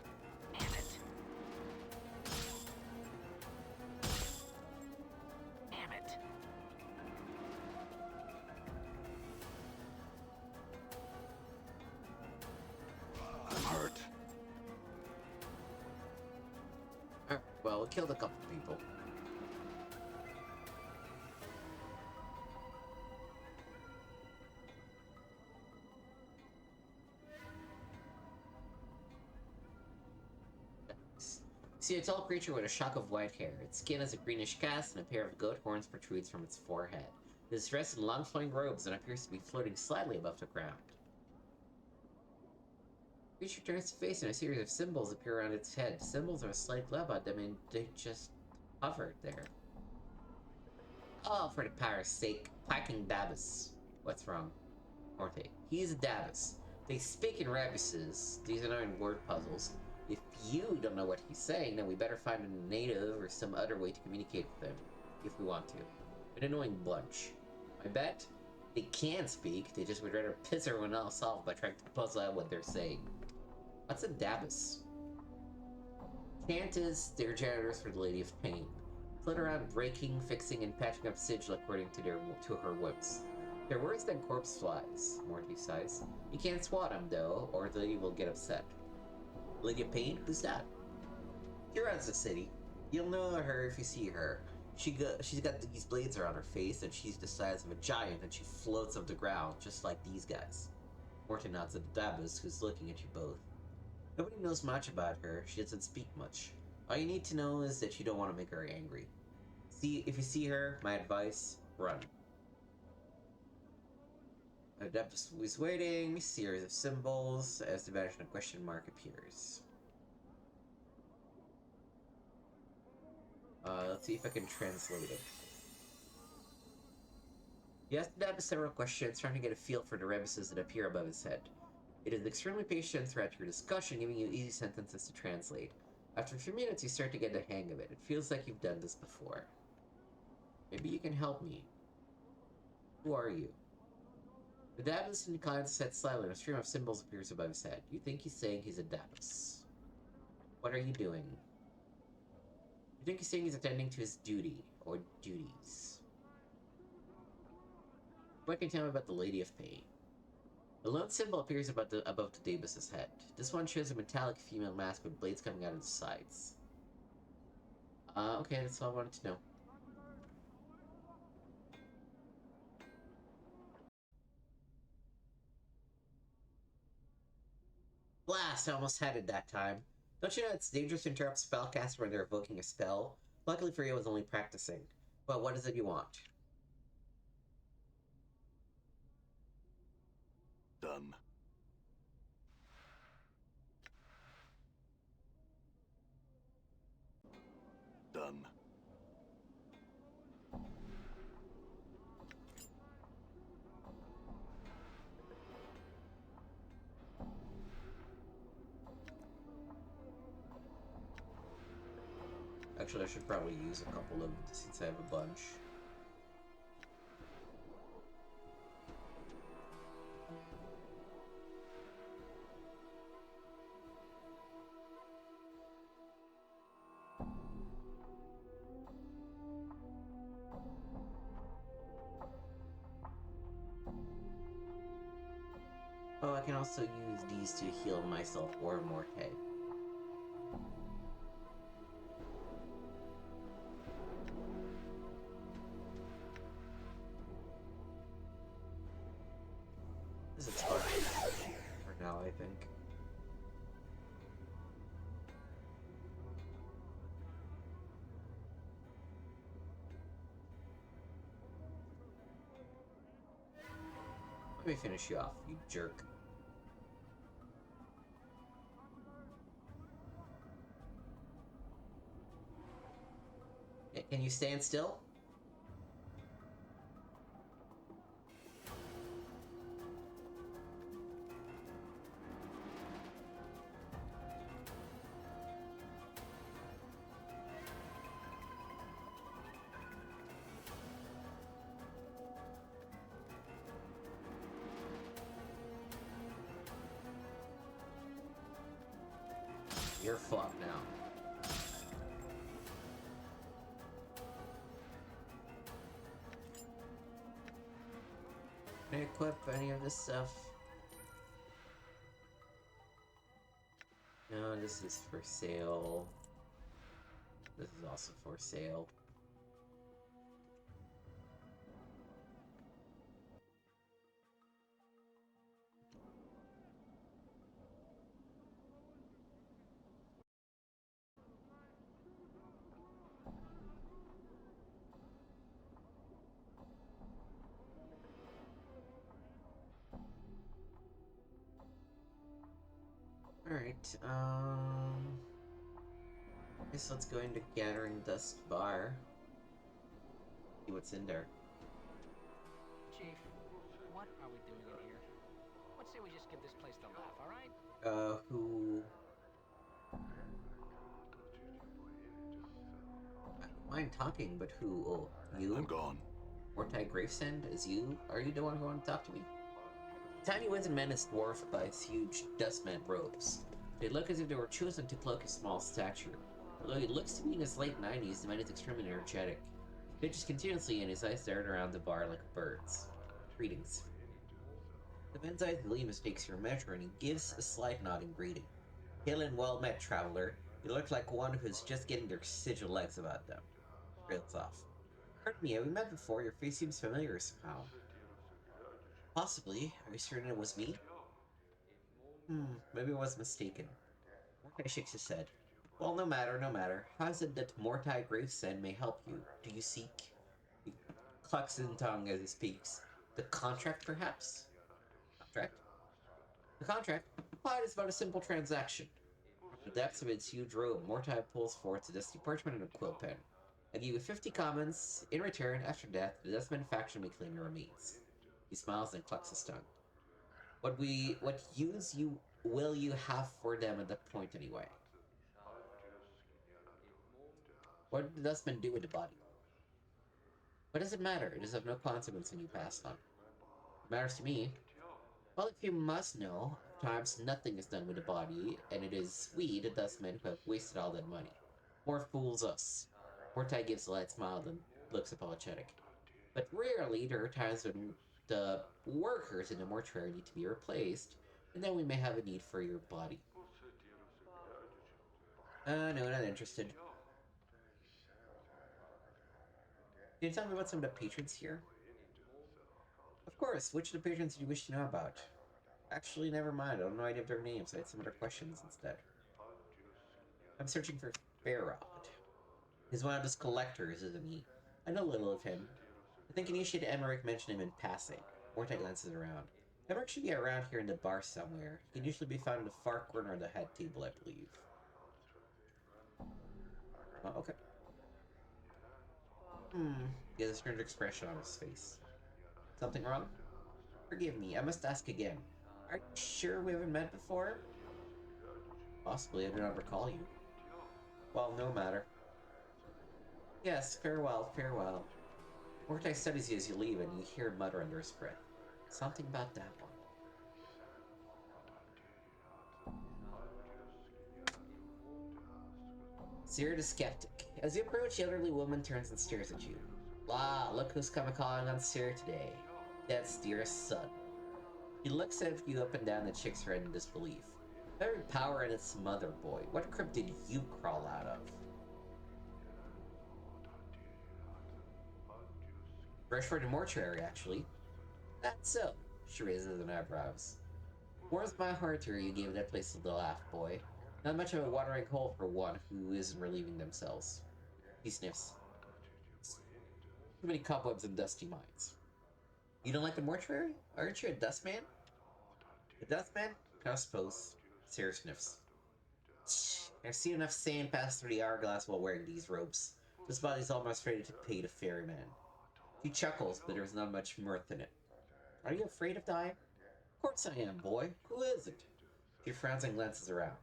[SPEAKER 3] Damn it. Damn it.
[SPEAKER 2] I'm hurt.
[SPEAKER 1] Well, we killed a couple people. See a tall creature with a shock of white hair. Its skin has a greenish cast and a pair of goat horns protrudes from its forehead. It is dressed in long flowing robes and appears to be floating slightly above the ground. The creature turns to face and a series of symbols appear around its head. Symbols have a slight glow about them and they just hovered there. Oh, for the power's sake, packing Dabus. What's wrong? Morte. He's a Dabus. They speak in rabuses. These are not word puzzles. If you don't know what he's saying, then we better find a native or some other way to communicate with them, if we want to. An annoying bunch. I bet they can speak, they just would rather piss everyone else off by trying to puzzle out what they're saying. What's a Dabus? Chantas, they're janitors for the Lady of Pain. Flit around breaking, fixing, and patching up sigil according to her whims. They're worse than corpse flies, Morty sighs. You can't swat them, though, or the lady will get upset. Lady of Pain? Who's that? She runs the city. You'll know her if you see her. She's got these blades around her face, and she's the size of a giant, and she floats off the ground, just like these guys. Morton nods at the Dabus, who's looking at you both. Nobody knows much about her. She doesn't speak much. All you need to know is that you don't want to make her angry. If you see her, my advice, run. The Dabus is waiting, series of symbols, as the vanishing question mark appears. Let's see if I can translate it. He asked Dab several questions, trying to get a feel for the rebuses that appear above his head. It is extremely patient throughout your discussion, giving you easy sentences to translate. After a few minutes, you start to get the hang of it. It feels like you've done this before. Maybe you can help me. Who are you? The Dabus inclines his head slightly, and a stream of symbols appears above his head. You think he's saying he's a Dabus. What are you doing? You think he's saying he's attending to his duty, or duties. What can you tell me about the Lady of Pain? A lone symbol appears above the Dabus's head. This one shows a metallic female mask with blades coming out of the sides. Okay, that's all I wanted to know. Blast! I almost had it that time. Don't you know it's dangerous to interrupt spellcasters when they're evoking a spell? Luckily for you, I was only practicing. Well, what is it you want?
[SPEAKER 2] Done. Done.
[SPEAKER 1] Actually, I should probably use a couple of them since I have a bunch. Oh, I can also use these to heal myself or Morte. This is fun for now, I think. Let me finish you off, you jerk. Can you stand still? You're fucked now. Can I equip any of this stuff? No, this is for sale. This is also for sale. Alright, guess let's go into Gathering Dust Bar. See what's in there.
[SPEAKER 3] Chief, what are we doing in here? Let's say we just give this place the laugh, all right?
[SPEAKER 1] Who... I don't mind talking, but who? Oh, you?
[SPEAKER 2] I'm gone.
[SPEAKER 1] Mortai Gravesend? Is you? Are you the one who want to talk to me? Tiny wizened man is dwarfed by his huge dustman robes. They look as if they were chosen to cloak his small stature. Although he looks to be in his late 90s, the man is extremely energetic. He pitches continuously and his eyes dart around the bar like a bird's. Greetings. The man's eyes gleam as takes your measure and he gives a slight nod in greeting. Hail and well met, traveler. You look like one who's just getting their sigil legs about them. Trails off. Pardon me, have we met before? Your face seems familiar somehow. Possibly. Are you certain it was me? Maybe I was mistaken. Mordecai shakes his head. Well, no matter, no matter. How is it that Mordecai Gravesend may help you? Do you seek? He clucks his tongue as he speaks. The contract, perhaps? Contract? The contract? Why, it is but a simple transaction. From the depths of its huge robe, Mordecai pulls forth a dusty parchment and a quill pen. I give you 50 commons. In return, after death, the Dustman faction may claim your remains. He smiles and clucks his tongue. What use you will you have for them at that point anyway? What did the Dustman do with the body? What does it matter? It is of no consequence when you pass on. It matters to me. Well, if you must know, at times nothing is done with the body, and it is we, the Dustmen, who have wasted all that money. More fools us. Mortai gives a light smile and looks apologetic. But rarely there are times when the workers in the mortuary need to be replaced, and then we may have a need for your body. No, not interested. Can you tell me about some of the patrons here? Of course, which of the patrons do you wish to know about? Actually, never mind, I have no idea of their names, I had some other questions instead. I'm searching for Farrod. He's one of those collectors, isn't he? I know little of him. I think Initiate Emmerich mentioned him in passing. Mortai glances around. Emmerich should be around here in the bar somewhere. He can usually be found in the far corner of the head table, I believe. Oh, okay. He has a strange expression on his face. Something wrong? Forgive me, I must ask again. Are you sure we haven't met before? Possibly, I do not recall you. Well, no matter. Yes, farewell, farewell. Mortai studies you as you leave, and you hear him mutter under his breath. Something about that one. Seer the Skeptic. As you approach, the elderly woman turns and stares at you. La, look who's come calling on Seer today. Death's dearest son. He looks at you up and down and shakes her head in disbelief. Every power in its mother, boy. What crypt did you crawl out of? Fresh for the mortuary, actually. That's so. She raises an eyebrows. Warms my heart to hear you gave that place a laugh, boy. Not much of a watering hole for one who isn't relieving themselves. He sniffs. Too many cobwebs and dusty mines. You don't like the mortuary? Aren't you a dustman? A dustman? I suppose. Sarah sniffs. I've seen enough sand pass through the hourglass while wearing these robes. This body's almost ready to pay the ferryman. He chuckles, but there's not much mirth in it. Are you afraid of dying? Of course I am, boy. Who isn't? She frowns and glances around.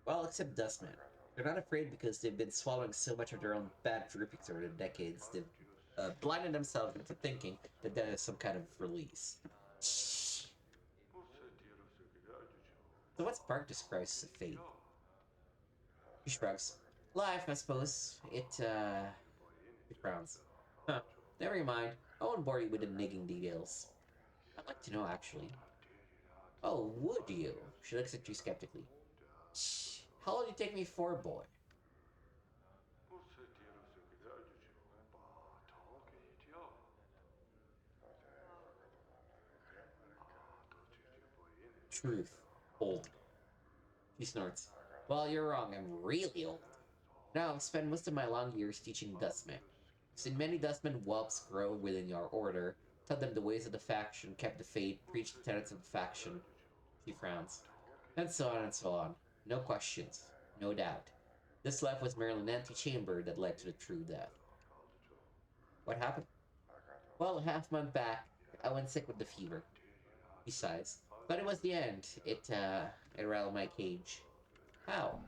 [SPEAKER 1] Well, except dustmen. They're not afraid because they've been swallowing so much of their own bad droopings over the decades. They've blinded themselves into thinking that that is some kind of release. Shh. So what sparked this crisis of faith? He shrugs. Life, I suppose. He frowns. Huh. Never mind. I won't bore you with the nigging details. I'd like to know, actually. Oh, would you? She looks at you skeptically. Shh. How long do you take me for, boy? Truth. Old. She snorts. Well, you're wrong. I'm really old. Now, I've spent most of my long years teaching dustmen. I've seen many dustmen whelps grow within your order, taught them the ways of the faction, kept the faith, preached the tenets of the faction. She frowns. And so on and so on. No questions. No doubt. This life was merely an empty chamber that led to the true death. What happened? Well, a half-month back, I went sick with the fever. He sighs. But it was the end. It rattled my cage. How?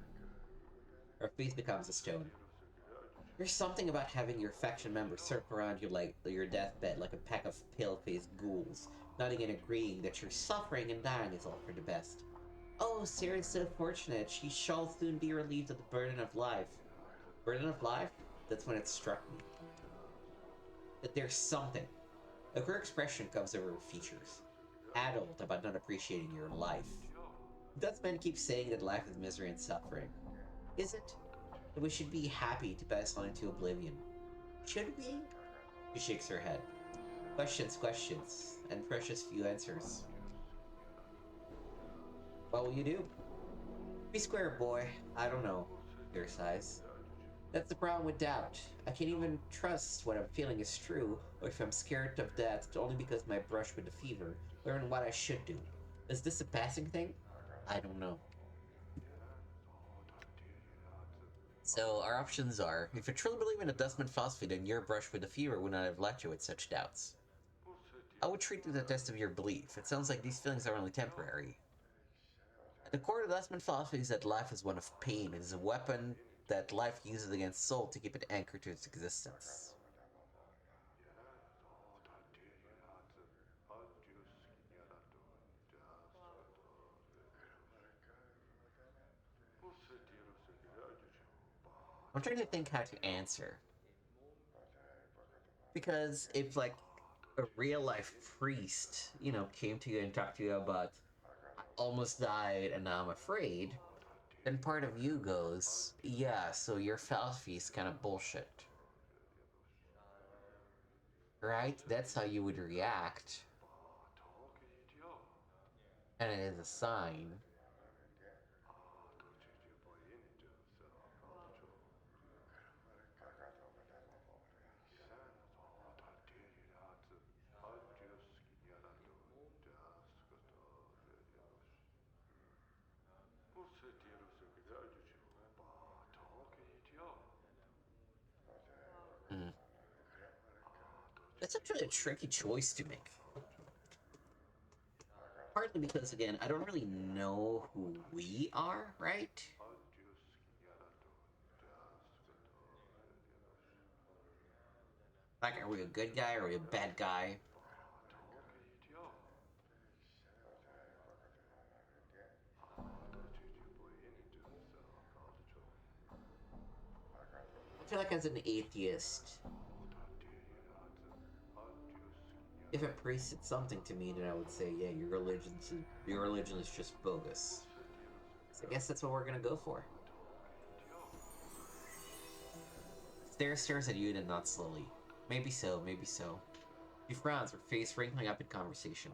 [SPEAKER 1] Her face becomes a stone. There's something about having your faction members circle around you like your deathbed like a pack of pale-faced ghouls, nodding and agreeing that your suffering and dying is all for the best. Oh, Sarah's so fortunate. She shall soon be relieved of the burden of life. Burden of life? That's when it struck me. That there's something. A queer expression comes over her features. Adult about not appreciating your life. Dustmen keep saying that life is misery and suffering. Is it? That we should be happy to pass on into oblivion. Should we? She shakes her head. Questions, and precious few answers. What will you do? Be square, boy. I don't know. Your sighs. That's the problem with doubt. I can't even trust what I'm feeling is true, or if I'm scared of death only because my brush with the fever. Learn what I should do. Is this a passing thing? I don't know. So our options are, if you truly believe in a dustman philosophy, then your brush with the fever would not have left you with such doubts. I would treat it as a test of your belief. It sounds like these feelings are only temporary. At the core of the dustman philosophy is that life is one of pain. It is a weapon that life uses against soul to keep it anchored to its existence. I'm trying to think how to answer. Because if, like, a real life priest, came to you and talked to you about, I almost died and now I'm afraid, then part of you goes, yeah, so your philosophy is kind of bullshit. Right? That's how you would react. And it is a sign. Mm. That's actually a tricky choice to make. Partly because, again, I don't really know who we are, right? Like, are we a good guy? Are we a bad guy? I feel like as an atheist, if a priest said something to me, then I would say, yeah, your religion is just bogus. So I guess that's what we're gonna go for. Stare stares at you, then nods slowly. Maybe so, maybe so. He frowns, her face wrinkling up in conversation.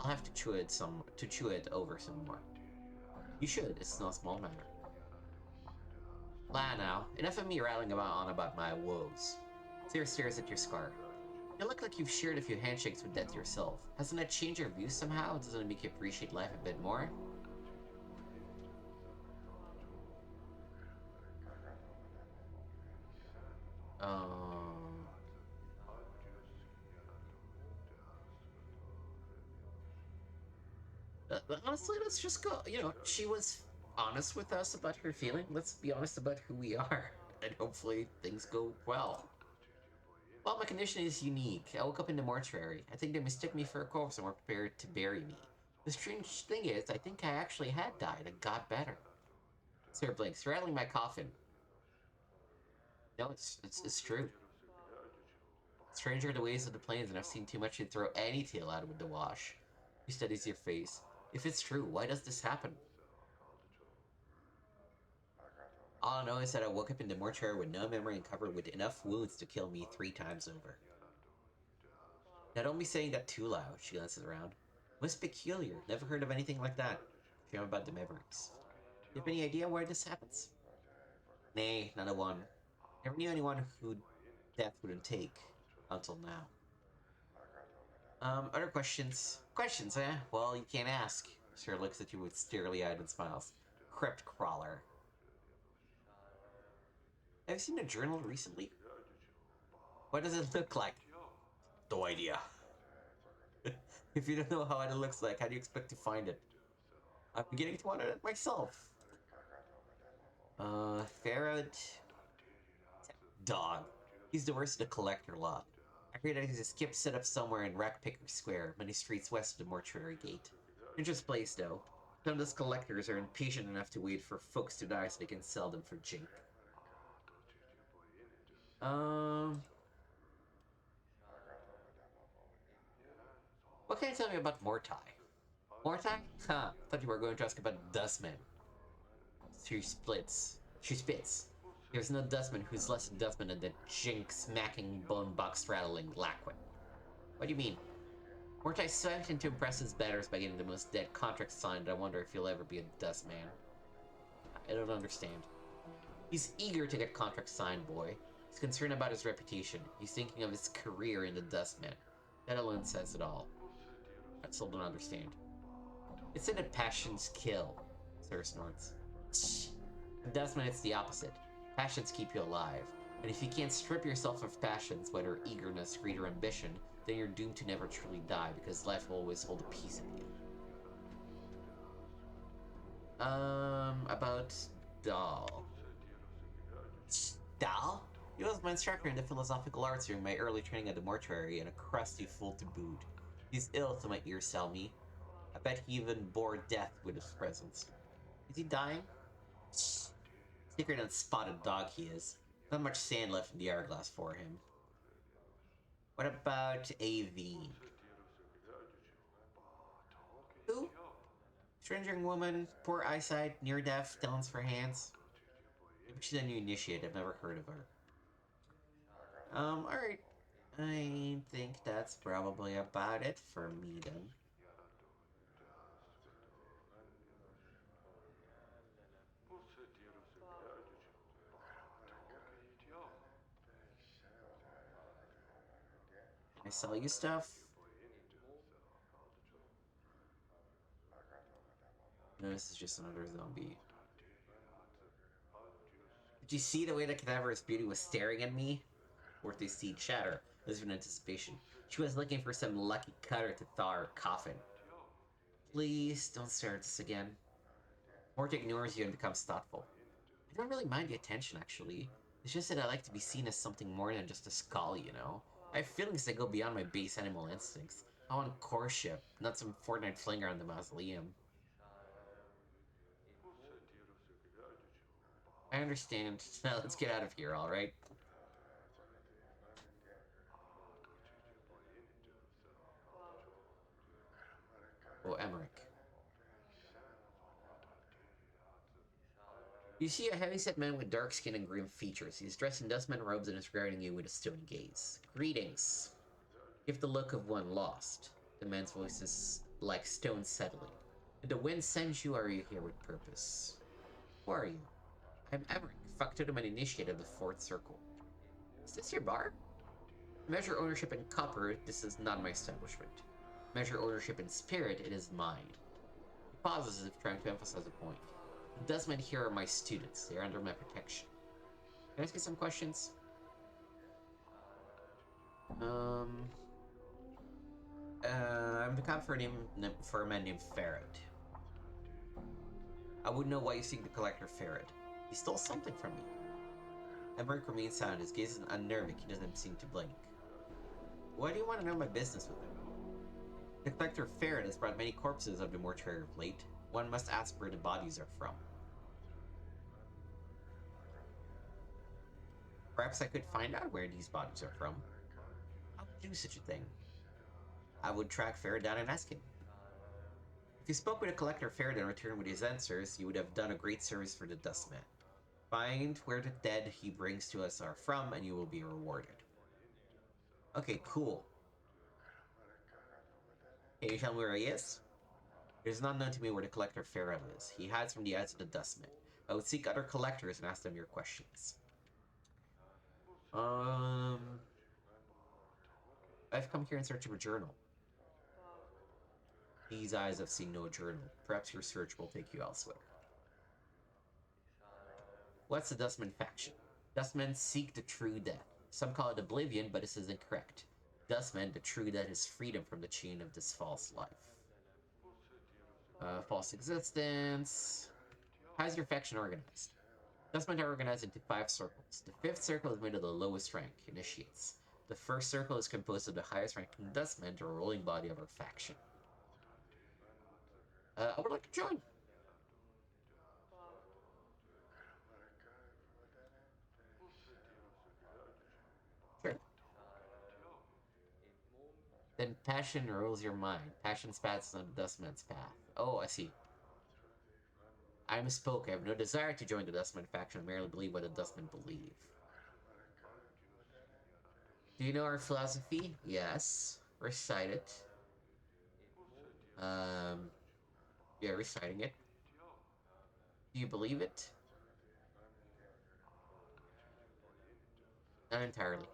[SPEAKER 1] I'll have to chew it over some more. You should. It's no small matter. La now. Enough of me rattling on about my woes. Seer stares at your scar. You look like you've shared a few handshakes with death yourself. Hasn't that changed your views somehow? Doesn't it make you appreciate life a bit more? Um. Honestly, let's just go. She was honest with us about her feeling. Let's be honest about who we are, and hopefully things go well. Well, my condition is unique. I woke up in the mortuary. I think they mistook me for a corpse and were prepared to bury me. The strange thing is, I think I actually had died and got better. Sarah blinks, rattling my coffin. No, it's true. Stranger are the ways of the plains, and I've seen too much to throw any tale out with the wash. He studies your face. If it's true, why does this happen? All I know is that I woke up in the mortuary with no memory and covered with enough wounds to kill me 3 times over. Now don't be saying that too loud, she glances around. Most peculiar, never heard of anything like that. Dream about the memories. Do you have any idea why this happens? Nay, not a one. Never knew anyone who death wouldn't take. Until now. Other questions? Questions, eh? Well, you can't ask. Sarah looks at you with steely-eyed and smiles. Crypt crawler. Have you seen a journal recently? What does it look like? No idea. If you don't know how it looks like, how do you expect to find it? I'm beginning to wonder it myself. Ferret. Dog. He's the worst of the collector lot. I heard that he's a skip set up somewhere in Rackpicker Square, many streets west of the mortuary gate. Interesting place, though. Some of those collectors are impatient enough to wait for folks to die so they can sell them for jink. What can you tell me about Mortai? Mortai? Huh, thought you were going to ask about Dustman. She splits. She spits. There's no Dustman who's less a Dustman than the jink-smacking, bone-box-rattling Lackwin. What do you mean? Mortai swiped to impress his betters by getting the most dead contract signed, I wonder if he'll ever be a Dustman. I don't understand. He's eager to get contracts signed, boy. He's concerned about his reputation. He's thinking of his career in the Dustman. That alone says it all. I still don't understand. It's said that passions kill, Sir snorts. The Dustman, it's the opposite. Passions keep you alive, and if you can't strip yourself of passions, whether eagerness, greed, or ambition, then you're doomed to never truly die, because life will always hold a piece of you. About Dahl. Dahl? He was my instructor in the philosophical arts during my early training at the mortuary, and a crusty fool to boot. He's ill, so my ears tell me. I bet he even bore death with his presence. Is he dying? Thicker than spotted dog he is. Not much sand left in the hourglass for him. What about AV? Who? Stranger woman, poor eyesight, near deaf, talents for hands. Maybe she's a new initiate, I've never heard of her. Alright. I think that's probably about it for me then. Can I sell you stuff? No, this is just another zombie. Did you see the way the cadaverous beauty was staring at me? Worth a seed shatter, as in anticipation. She was looking for some lucky cutter to thaw her coffin. Please don't stare at this again. Mort ignores you and becomes thoughtful. I don't really mind the attention, actually. It's just that I like to be seen as something more than just a skull, you know? I have feelings that go beyond my base animal instincts. I want courtship, not some Fortnite fling around the mausoleum. I understand. Now let's get out of here, alright? Oh, Emmerich. You see a heavyset man with dark skin and grim features. He's dressed in dustman robes and is regarding you with a stony gaze. Greetings. You have the look of one lost. The man's voice is like stone settling. Did the wind send you, or are you here with purpose? Who are you? I'm Emmerich, factotum and initiate of the Fourth Circle. Is this your bar? Measure ownership in copper, this is not my establishment. Measure ownership in spirit, it is mine. He pauses as if trying to emphasize a point. The dustmen here are my students. They are under my protection. Can I ask you some questions? I'm the cop for a man named Farad. I would know why you seek the collector Farad. He stole something from me. Emmerich remains silent. His gaze is unnerving. He doesn't seem to blink. Why do you want to know my business with him? The collector Farad has brought many corpses of the mortuary of late. One must ask where the bodies are from. Perhaps I could find out where these bodies are from. How would you do such a thing? I would track Farad down and ask him. If you spoke with a collector Farad and returned with his answers, you would have done a great service for the Dustman. Find where the dead he brings to us are from, and you will be rewarded. Okay, cool. Can you tell me where he is? It is not known to me where the collector Farad is. He hides from the eyes of the Dustman. I would seek other collectors and ask them your questions. I've come here in search of a journal. These eyes have seen no journal. Perhaps your search will take you elsewhere. What's the Dustman faction? Dustmen seek the true death. Some call it oblivion, but this is incorrect. Dustmen, the true death is freedom from the chain of this false life. False existence. How's your faction organized? Dustmen are organized into 5 circles. The 5th circle is made of the lowest rank, initiates. The 1st circle is composed of the highest ranking Dustmen, the ruling body of our faction. I would like to join. Sure. Then passion rules your mind. Passion's path is on the Dustman's path. Oh, I see. I misspoke. I have no desire to join the Dustman faction. I merely believe what the Dustmen believe. Do you know our philosophy? Yes. Recite it. Yeah, reciting it. Do you believe it? Not entirely.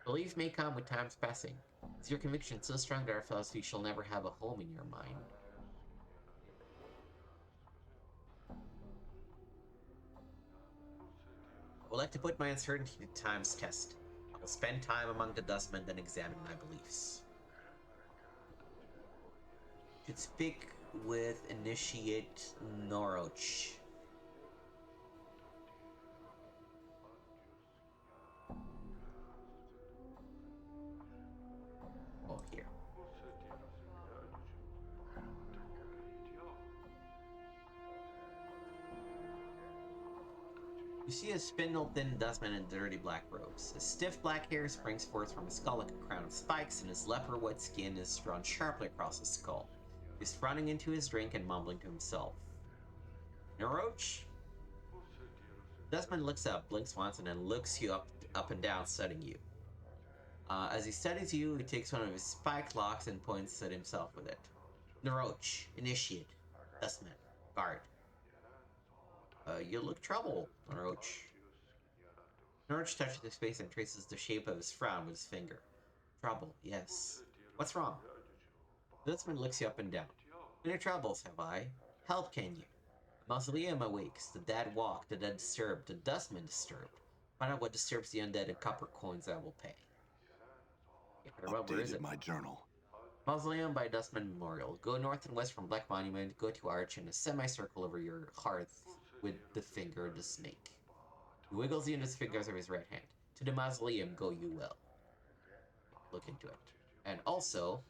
[SPEAKER 1] Belief may come with time's passing. Is your conviction so strong that our philosophy shall never have a home in your mind? would like to put my uncertainty to time's test. I will spend time among the dustmen, then examine my beliefs. Should speak with Initiate Noroch. Oh, here. You see a spindle-thin dustman in dirty black robes. His stiff black hair springs forth from his skull like a crown of spikes, and his leper-wet skin is drawn sharply across his skull. He's frowning into his drink and mumbling to himself. Noroch? Dustman looks up, blinks once, and then looks you up and down, studying you. As he studies you, he takes one of his spiked locks and points at himself with it. Noroch, Initiate, Dustman, Guard. You look troubled, Noroch. Noroch touches his face and traces the shape of his frown with his finger. Trouble, yes. What's wrong? The dustman looks you up and down. Many troubles have I. Help, can you? The mausoleum awakes, the dead walk, the dead disturbed, the dustman disturbed. Find out what disturbs the undead and copper coins I will pay. Where is it?
[SPEAKER 2] My journal.
[SPEAKER 1] Mausoleum by Dustman Memorial. Go north and west from Black Monument, go to Arch in a semicircle over your hearth with the finger of the snake. He wiggles the index fingers of his right hand. To the mausoleum go you will. Look into it. And also,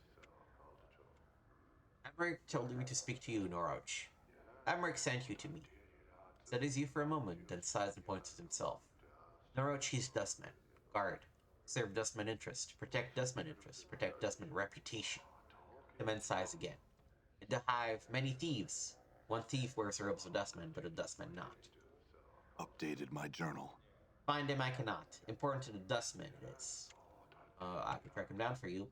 [SPEAKER 1] Emmerich told me to speak to you, Noroch. Emmerich sent you to me. Studies you for a moment, then sighs and points at himself. Noroch, he's Dustman. Guard. Serve Dustman interest. Protect Dustman interest. Protect Dustman reputation. The man sighs again. In the hive, many thieves. One thief wears robes of Dustman, but a Dustman not.
[SPEAKER 2] Updated my journal.
[SPEAKER 1] Find him I cannot. Important to the Dustman it is. I can track him down for you.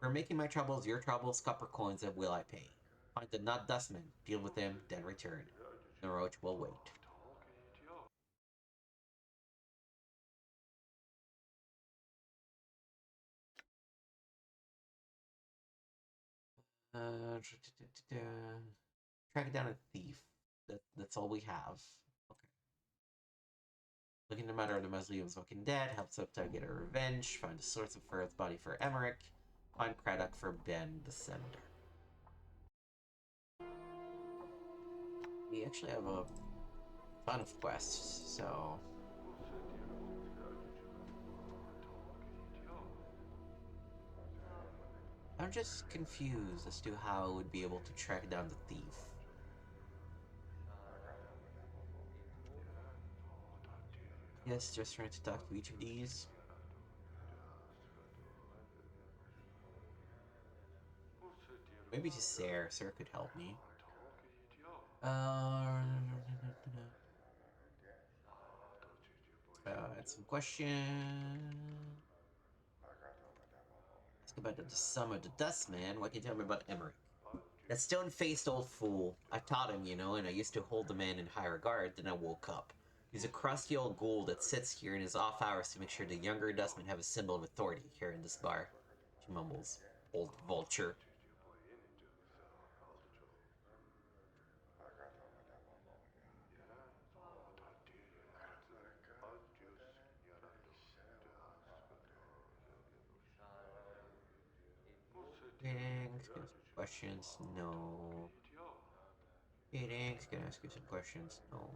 [SPEAKER 1] For making my troubles your troubles, copper coins, and will I pay. Find the not Dustman, deal with him, then return. Noroch will wait. Track down a thief. That's all we have. Okay. Looking into the matter of the mausoleum's walking dead, helps up to get a revenge, find a source of Firth's body for Emmerich, find Craddock for Ben the Sender. We actually have a ton of quests, so... I'm just confused as to how I would be able to track down the thief. Yes, just trying to talk to each of these. Maybe to Sarah. Sarah could help me. Add some questions. Ask about the sum of the Dustman. What can you tell me about Emmerich? That stone-faced old fool. I taught him, you know, and I used to hold the man in high regard, then I woke up. He's a crusty old ghoul that sits here in his off hours to make sure the younger Dustmen have a symbol of authority here in this bar. She mumbles. Old vulture. Thanks, can I ask you questions? No. Hey, thanks, can I ask you some questions? No.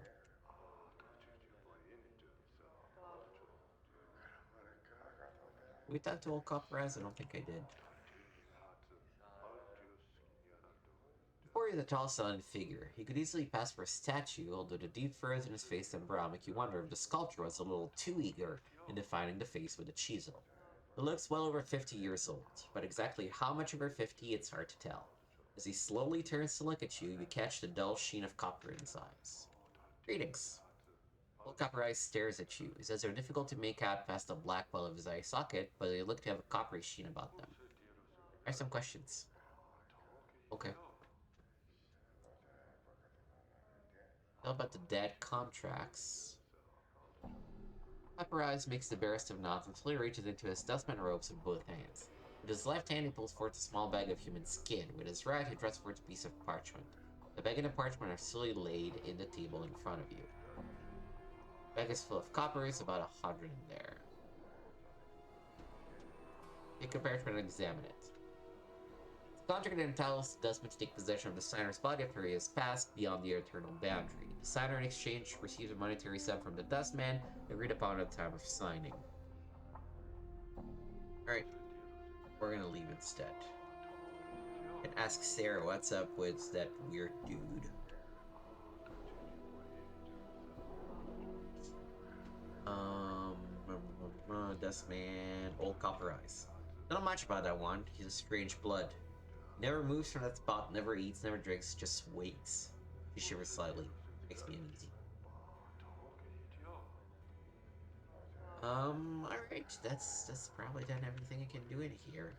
[SPEAKER 1] We talked to old Copperaz? I don't think I did. Before he's a tall, silent figure. He could easily pass for a statue, although the deep furrows in his face and brow make you wonder if the sculptor was a little too eager in defining the face with a chisel. He looks well over 50 years old, but exactly how much over 50 it's hard to tell. As he slowly turns to look at you, you catch the dull sheen of copper in his eyes. Greetings. Old Copper Eyes stares at you. He says they're difficult to make out past the black well of his eye socket, but they look to have a coppery sheen about them. I have some questions. Okay. How about the dead contracts? Copper Eyes makes the barest of nods and slowly reaches into his dustman robes with both hands. With his left hand, he pulls forth a small bag of human skin. With his right, he draws forth a piece of parchment. The bag and the parchment are slowly laid in the table in front of you. Bag is full of coppers, about 100 in there. Take a parchment and examine it. The contract entails Desmond to take possession of the signer's body after he has passed beyond the eternal boundary. The signer, in exchange, receives a monetary sum from the Dustman, agreed upon at the time of signing. Alright, we're gonna leave instead. And ask Sarah what's up with that weird dude. Dustman, old copper eyes. Don't know much about that one. He's a strange blood. Never moves from that spot, never eats, never drinks, just waits. He shivers slightly. Makes me uneasy. Alright, that's probably done everything I can do in here.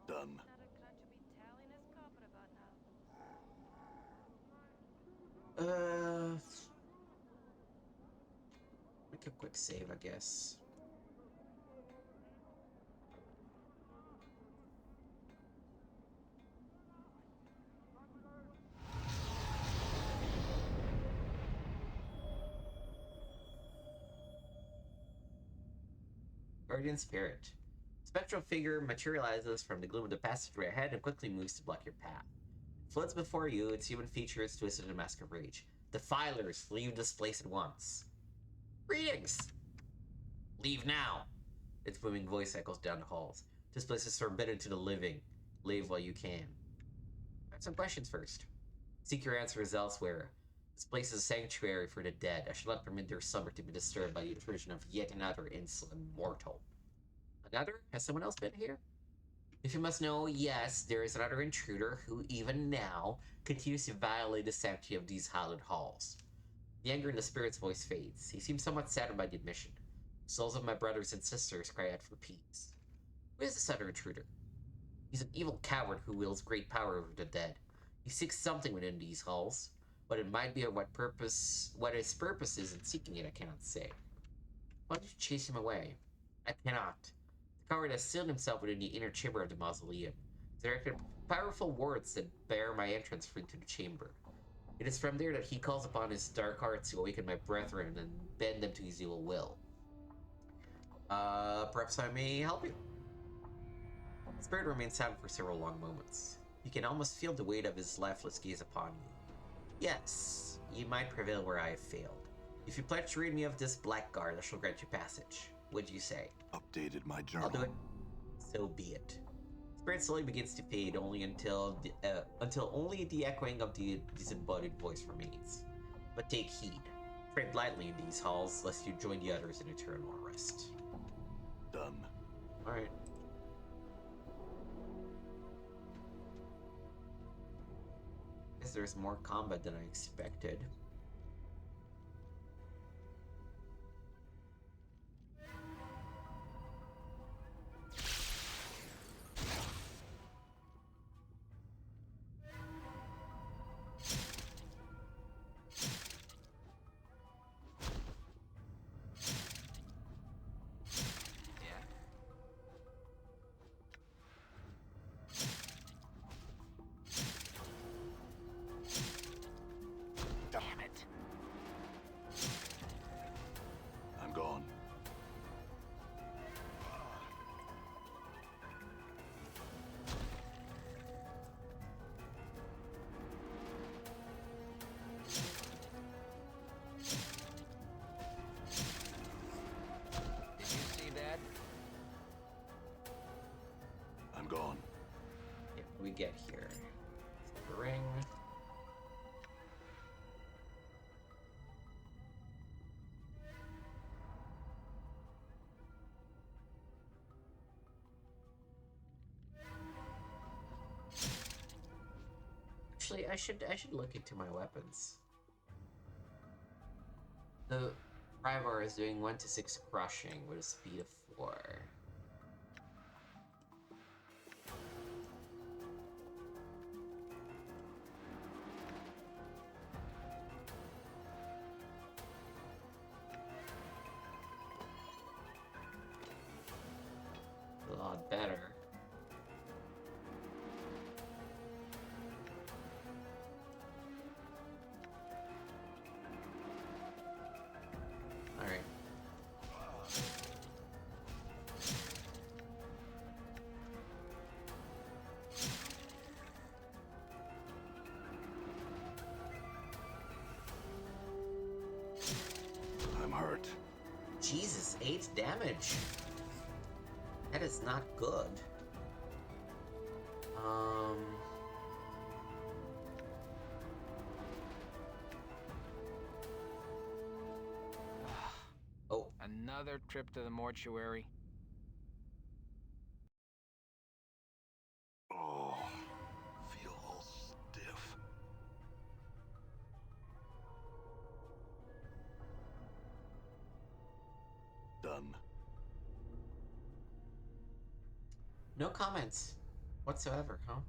[SPEAKER 2] Done.
[SPEAKER 1] Make a quick save, I guess. Guardian Spirit. Spectral figure materializes from the gloom of the passageway ahead and quickly moves to block your path. It floods before you, its human features twisted in a mask of rage. Defilers, leave this place at once. Greetings! Leave now! Its booming voice echoes down the halls. This place is forbidden to the living. Leave while you can. I have some questions first. Seek your answers elsewhere. This place is a sanctuary for the dead. I shall not permit their slumber to be disturbed by the intrusion of yet another insolent mortal. Another? Has someone else been here? If you must know, yes, there is another intruder who, even now, continues to violate the sanctity of these hallowed halls. The anger in the spirit's voice fades. He seems somewhat saddened by the admission. Souls of my brothers and sisters cry out for peace. Who is this other intruder? He's an evil coward who wields great power over the dead. He seeks something within these halls. What it might be or what his purpose is in seeking it, I cannot say. Why don't you chase him away? I cannot. The coward has sealed himself within the inner chamber of the mausoleum. He's directed powerful words that bar my entrance into the chamber. It is from there that he calls upon his dark hearts to awaken my brethren and bend them to his evil will. Perhaps I may help you? The spirit remains silent for several long moments. You can almost feel the weight of his lifeless gaze upon you. Yes, you might prevail where I have failed. If you pledge to rid me of this blackguard, I shall grant you passage. What'd you say?
[SPEAKER 2] Updated my journal.
[SPEAKER 1] I'll do it. So be it. Spirit slowly begins to fade, only until only the echoing of the disembodied voice remains. But take heed. Tread lightly in these halls, lest you join the others in eternal rest.
[SPEAKER 2] Done.
[SPEAKER 1] Alright. Guess there's more combat than I expected.
[SPEAKER 3] Damn it.
[SPEAKER 2] I'm gone.
[SPEAKER 3] Did you see that?
[SPEAKER 2] I'm gone.
[SPEAKER 1] If we get here. The ring. Actually, I should look into my weapons. The Ryvar is doing 1 to 6 crushing with a speed of 4. A lot better. Jesus, 8 damage. That is not good. Oh.
[SPEAKER 3] Another trip to the mortuary.
[SPEAKER 2] Oh, feel all stiff. Done.
[SPEAKER 1] No comments whatsoever, huh?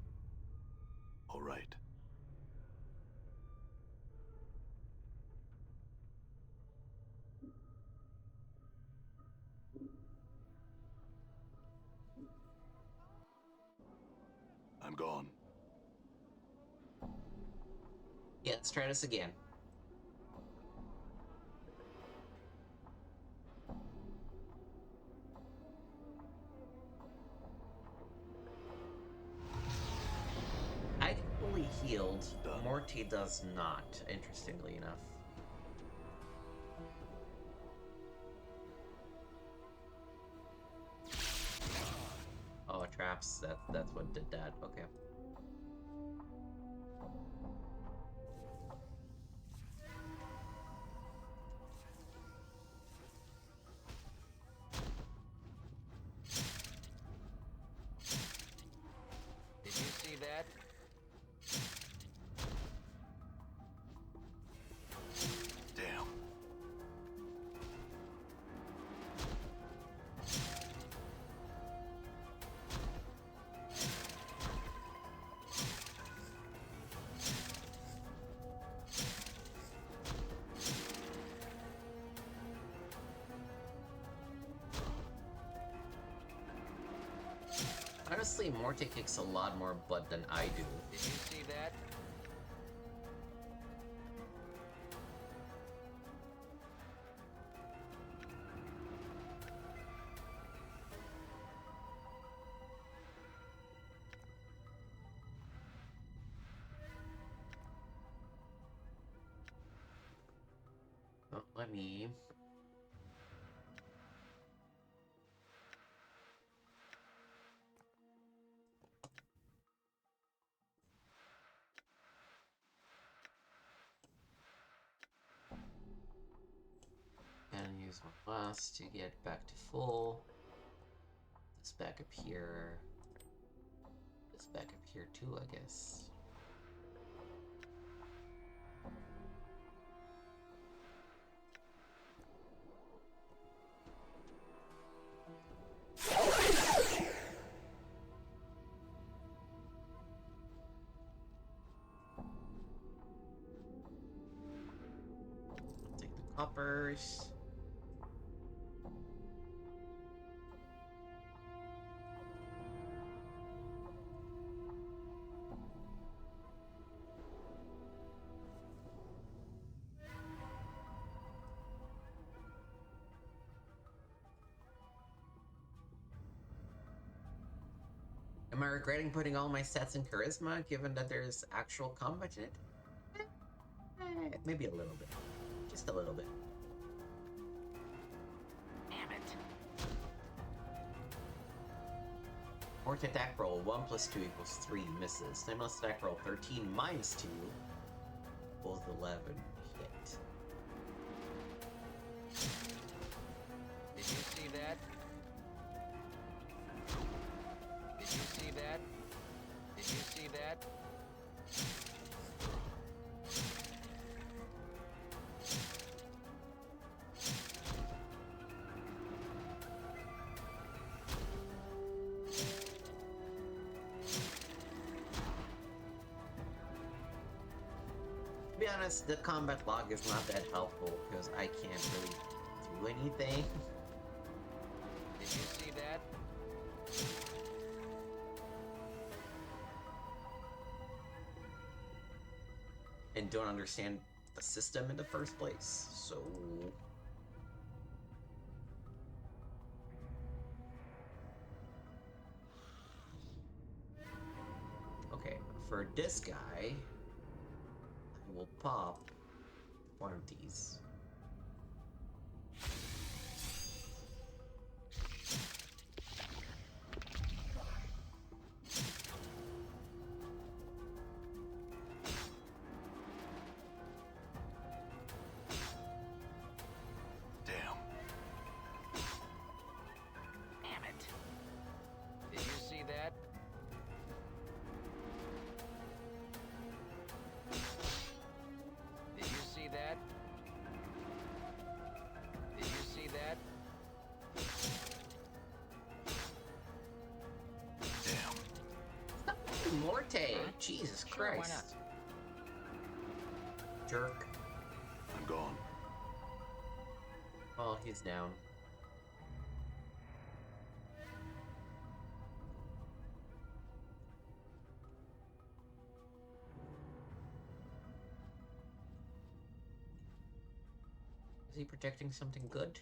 [SPEAKER 2] All right. I'm gone.
[SPEAKER 1] Yeah, let's try this again. I fully healed.
[SPEAKER 2] Done.
[SPEAKER 1] Morty does not, interestingly enough. Oh, traps. That's what did that. Okay.
[SPEAKER 3] Did you see that?
[SPEAKER 2] Damn.
[SPEAKER 1] Honestly, Morty kicks a lot more butt than I do.
[SPEAKER 3] Did you see that?
[SPEAKER 1] Oh, let me... And use one last to get back to full. This back up here. This back up here too, I guess. Take the coppers. Am I regretting putting all my stats in charisma, given that there's actual combat in it? Maybe a little bit. Just a little bit.
[SPEAKER 3] Damn it.
[SPEAKER 1] Fourth attack roll, 1 plus 2 equals 3, misses. Timeless attack roll, 13 minus 2 equals 11, hit.
[SPEAKER 3] Did you see that? Did you see that? Did you see that?
[SPEAKER 1] To be honest, the combat log is not that helpful because I can't really do anything.
[SPEAKER 3] Did you see that?
[SPEAKER 1] And don't understand the system in the first place, so... Okay, for this guy, I will pop one of these. Morte!
[SPEAKER 3] Huh?
[SPEAKER 1] Jesus
[SPEAKER 3] Sure, why
[SPEAKER 1] Christ. Jerk.
[SPEAKER 2] I'm gone.
[SPEAKER 1] Oh, he's down. Is he protecting something good?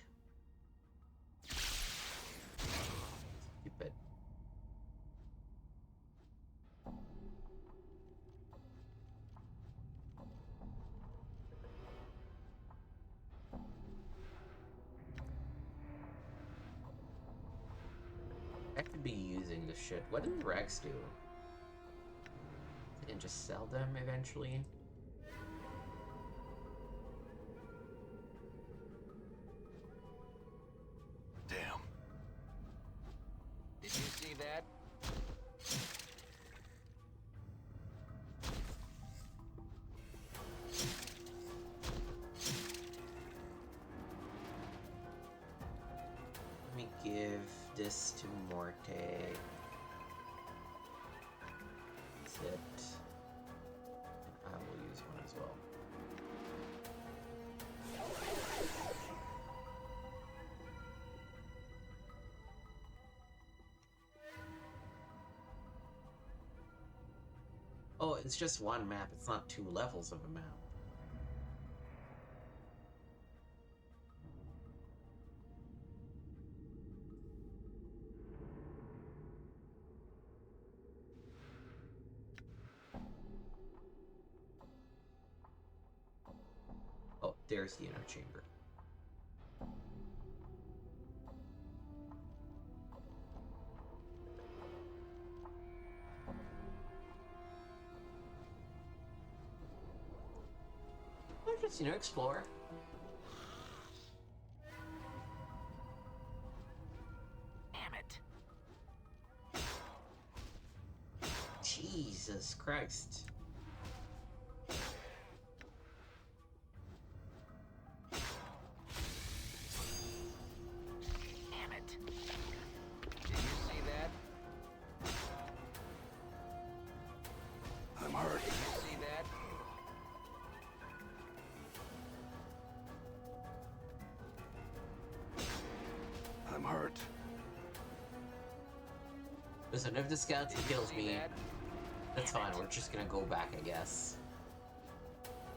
[SPEAKER 1] Stupid. I could be using this shit. What did the Rex do? And just sell them eventually?
[SPEAKER 2] Damn.
[SPEAKER 3] Did you see that?
[SPEAKER 1] Let me give this to Morte. That's it. And I will use one as well. Oh, it's just one map. It's not 2 levels of a map. Oh, there's the inner chamber. Or just, explore.
[SPEAKER 3] Damn it.
[SPEAKER 1] Jesus Christ.
[SPEAKER 3] Damn it. Did you see that?
[SPEAKER 2] I'm hurt.
[SPEAKER 3] Did you see that?
[SPEAKER 2] I'm hurt.
[SPEAKER 1] Listen, if the skeleton
[SPEAKER 3] Did you
[SPEAKER 1] kills
[SPEAKER 3] see
[SPEAKER 1] me,
[SPEAKER 3] that?
[SPEAKER 1] that's
[SPEAKER 3] Damn
[SPEAKER 1] fine.
[SPEAKER 3] it.
[SPEAKER 1] We're just gonna go back, I guess.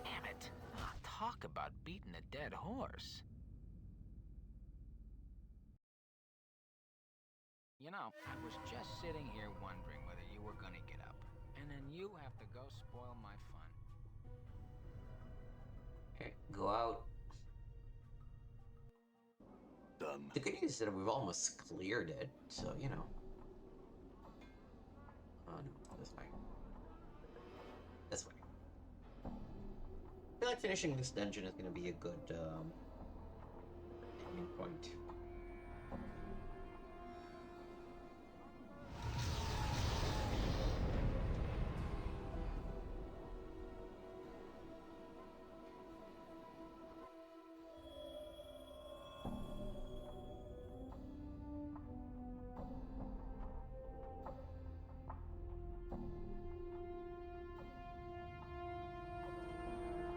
[SPEAKER 3] Damn it. Ah, talk about beating a dead horse. You know, I was just sitting here wondering whether you were gonna get up. And then you have to go spoil my fun.
[SPEAKER 1] Okay, go out.
[SPEAKER 2] Done.
[SPEAKER 1] The good news is that we've almost cleared it, so, Oh, no, this way. This way. I feel like finishing this dungeon is gonna be a good, ending point.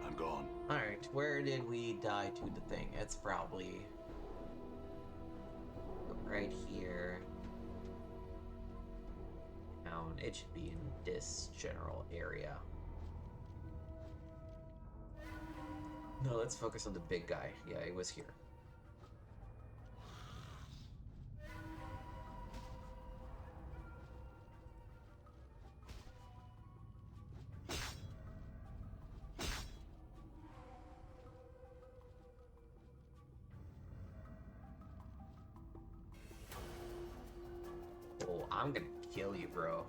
[SPEAKER 2] I'm gone.
[SPEAKER 1] Alright, where did we die to the thing? It's probably right here. Down. It should be in this general area. No, let's focus on the big guy. Yeah, it was here. Oh, I'm gonna kill you, bro.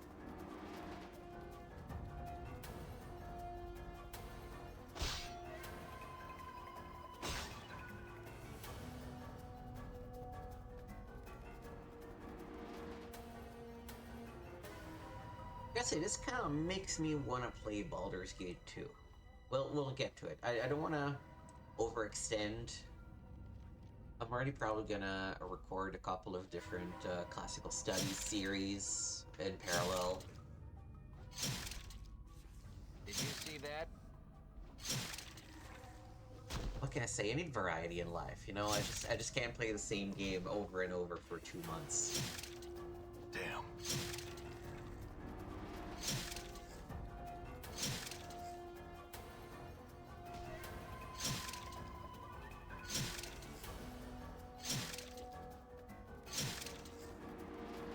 [SPEAKER 1] I gotta say, this kind of makes me want to play Baldur's Gate 2. Well, we'll get to it. I don't want to overextend. I'm already probably gonna record a couple of different classical studies series in parallel.
[SPEAKER 3] Did you see that?
[SPEAKER 1] What can I say? I need variety in life, you know? I just can't play the same game over and over for 2 months.
[SPEAKER 2] Damn.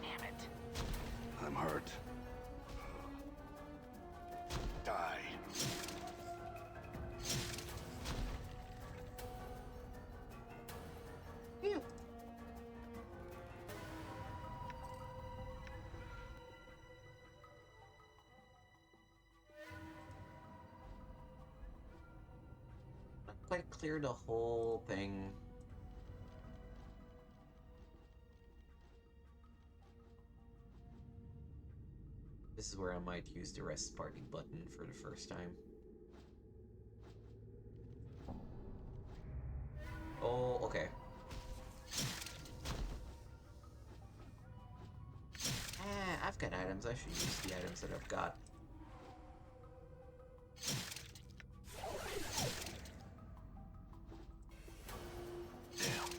[SPEAKER 3] Damn it.
[SPEAKER 2] I'm hurt. Die.
[SPEAKER 1] Phew. Not quite clear the whole thing. This is where I might use the rest party button for the first time. Oh, okay. Ah, I've got items. I should use the items that I've got.
[SPEAKER 2] Damn.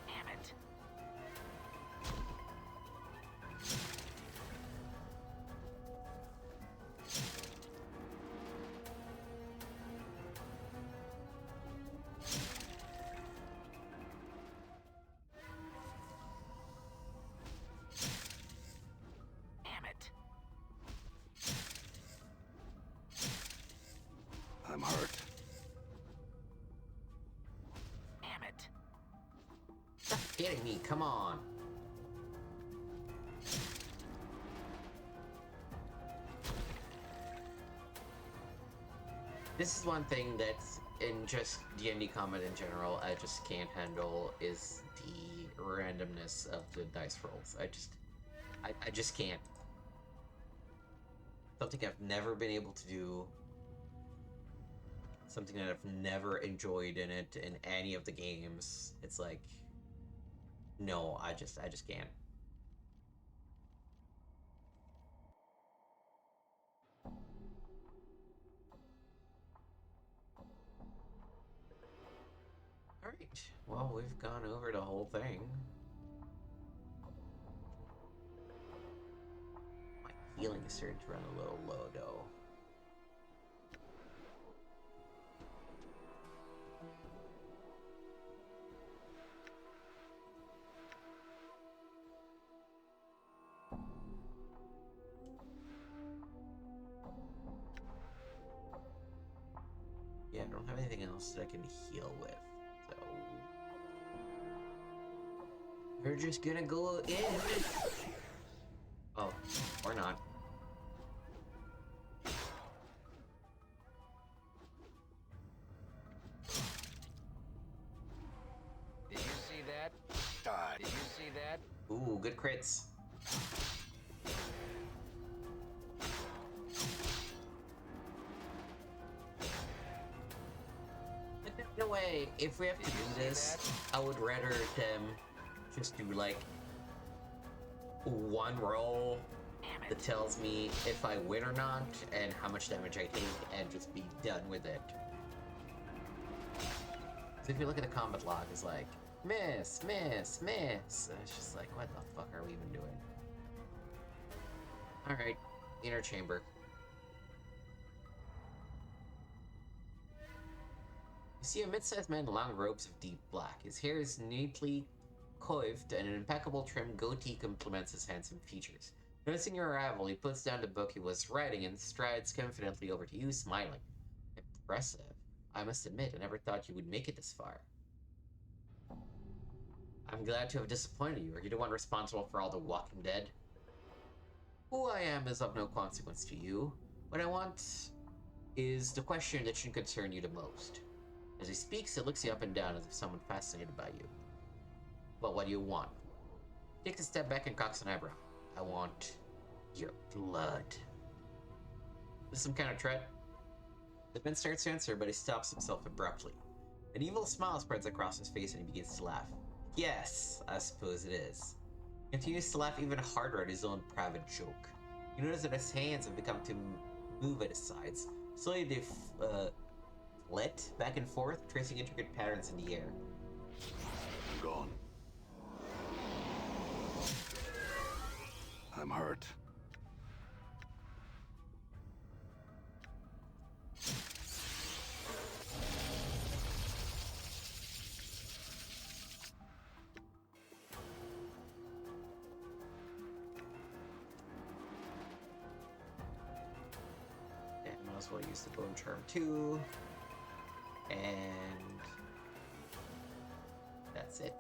[SPEAKER 3] Damn it. Damn it.
[SPEAKER 2] I'm hurt.
[SPEAKER 3] Damn it.
[SPEAKER 1] Stop hitting me, come on. This is one thing that in just D&D combat in general, I just can't handle is the randomness of the dice rolls. I just can't. Something I've never been able to do. Something that I've never enjoyed in it in any of the games. It's like, no, I just can't. Alright, well, we've gone over the whole thing. My healing is starting to run a little low, though. Yeah, I don't have anything else that I can heal with, so... We're just gonna go in! Oh, or not.
[SPEAKER 3] Did you see that?
[SPEAKER 2] Die.
[SPEAKER 3] Did you see that?
[SPEAKER 1] Ooh, good crits. In a way, if we have to do this, I would rather them just do like one roll
[SPEAKER 3] Damn
[SPEAKER 1] that
[SPEAKER 3] it.
[SPEAKER 1] tells me if I win or not and how much damage I take and just be done with it. So if you look at the combat log, it's like, miss, miss, miss. And it's just like, what the fuck are we even doing? Alright, inner chamber. You see a mid-sized man in long robes of deep black. His hair is neatly coiffed and an impeccable trim goatee complements his handsome features. Noticing your arrival, he puts down the book he was writing and strides confidently over to you, smiling. Impressive. I must admit, I never thought you would make it this far. I'm glad to have disappointed you. Are you the one responsible for all the Walking Dead? Who I am is of no consequence to you. What I want is the question that should concern you the most. As he speaks, it looks you up and down as if someone fascinated by you. But what do you want? Takes a step back and cocks an eyebrow. I want your blood. Is some kind of threat? The man starts to answer, but he stops himself abruptly. An evil smile spreads across his face and he begins to laugh. Yes, I suppose it is. Continues to laugh even harder at his own private joke. You notice that his hands have begun to move at his sides. Slowly they flit back and forth, tracing intricate patterns in the air.
[SPEAKER 2] Gone. I'm hurt.
[SPEAKER 1] Might as well use the Bone Charm too. And that's it.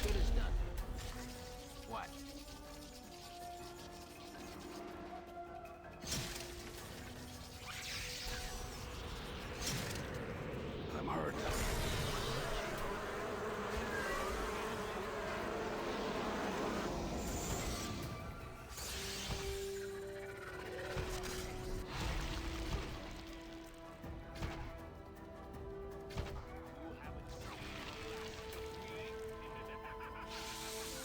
[SPEAKER 3] Good as done. What?
[SPEAKER 2] I'm hurt.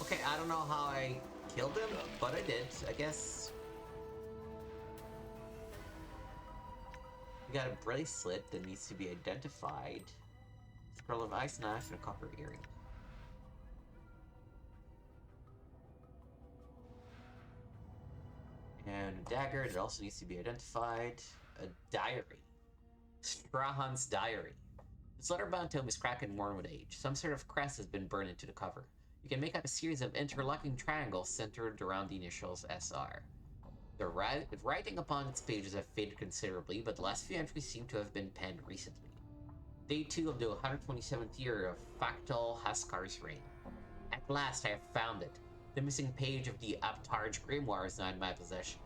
[SPEAKER 1] Okay, I don't know how I killed him, but I did, I guess. We got a bracelet that needs to be identified. Scroll of ice knife and a copper earring. And a dagger that also needs to be identified. A diary. Strahan's diary. This letterbound tome is cracked and worn with age. Some sort of crest has been burned into the cover. You can make out a series of interlocking triangles centered around the initials SR. The writing upon its pages have faded considerably, but the last few entries seem to have been penned recently. Day 2 of the 127th year of Factal Haskar's reign. At last I have found it. The missing page of the Aptarge Grimoire is now in my possession.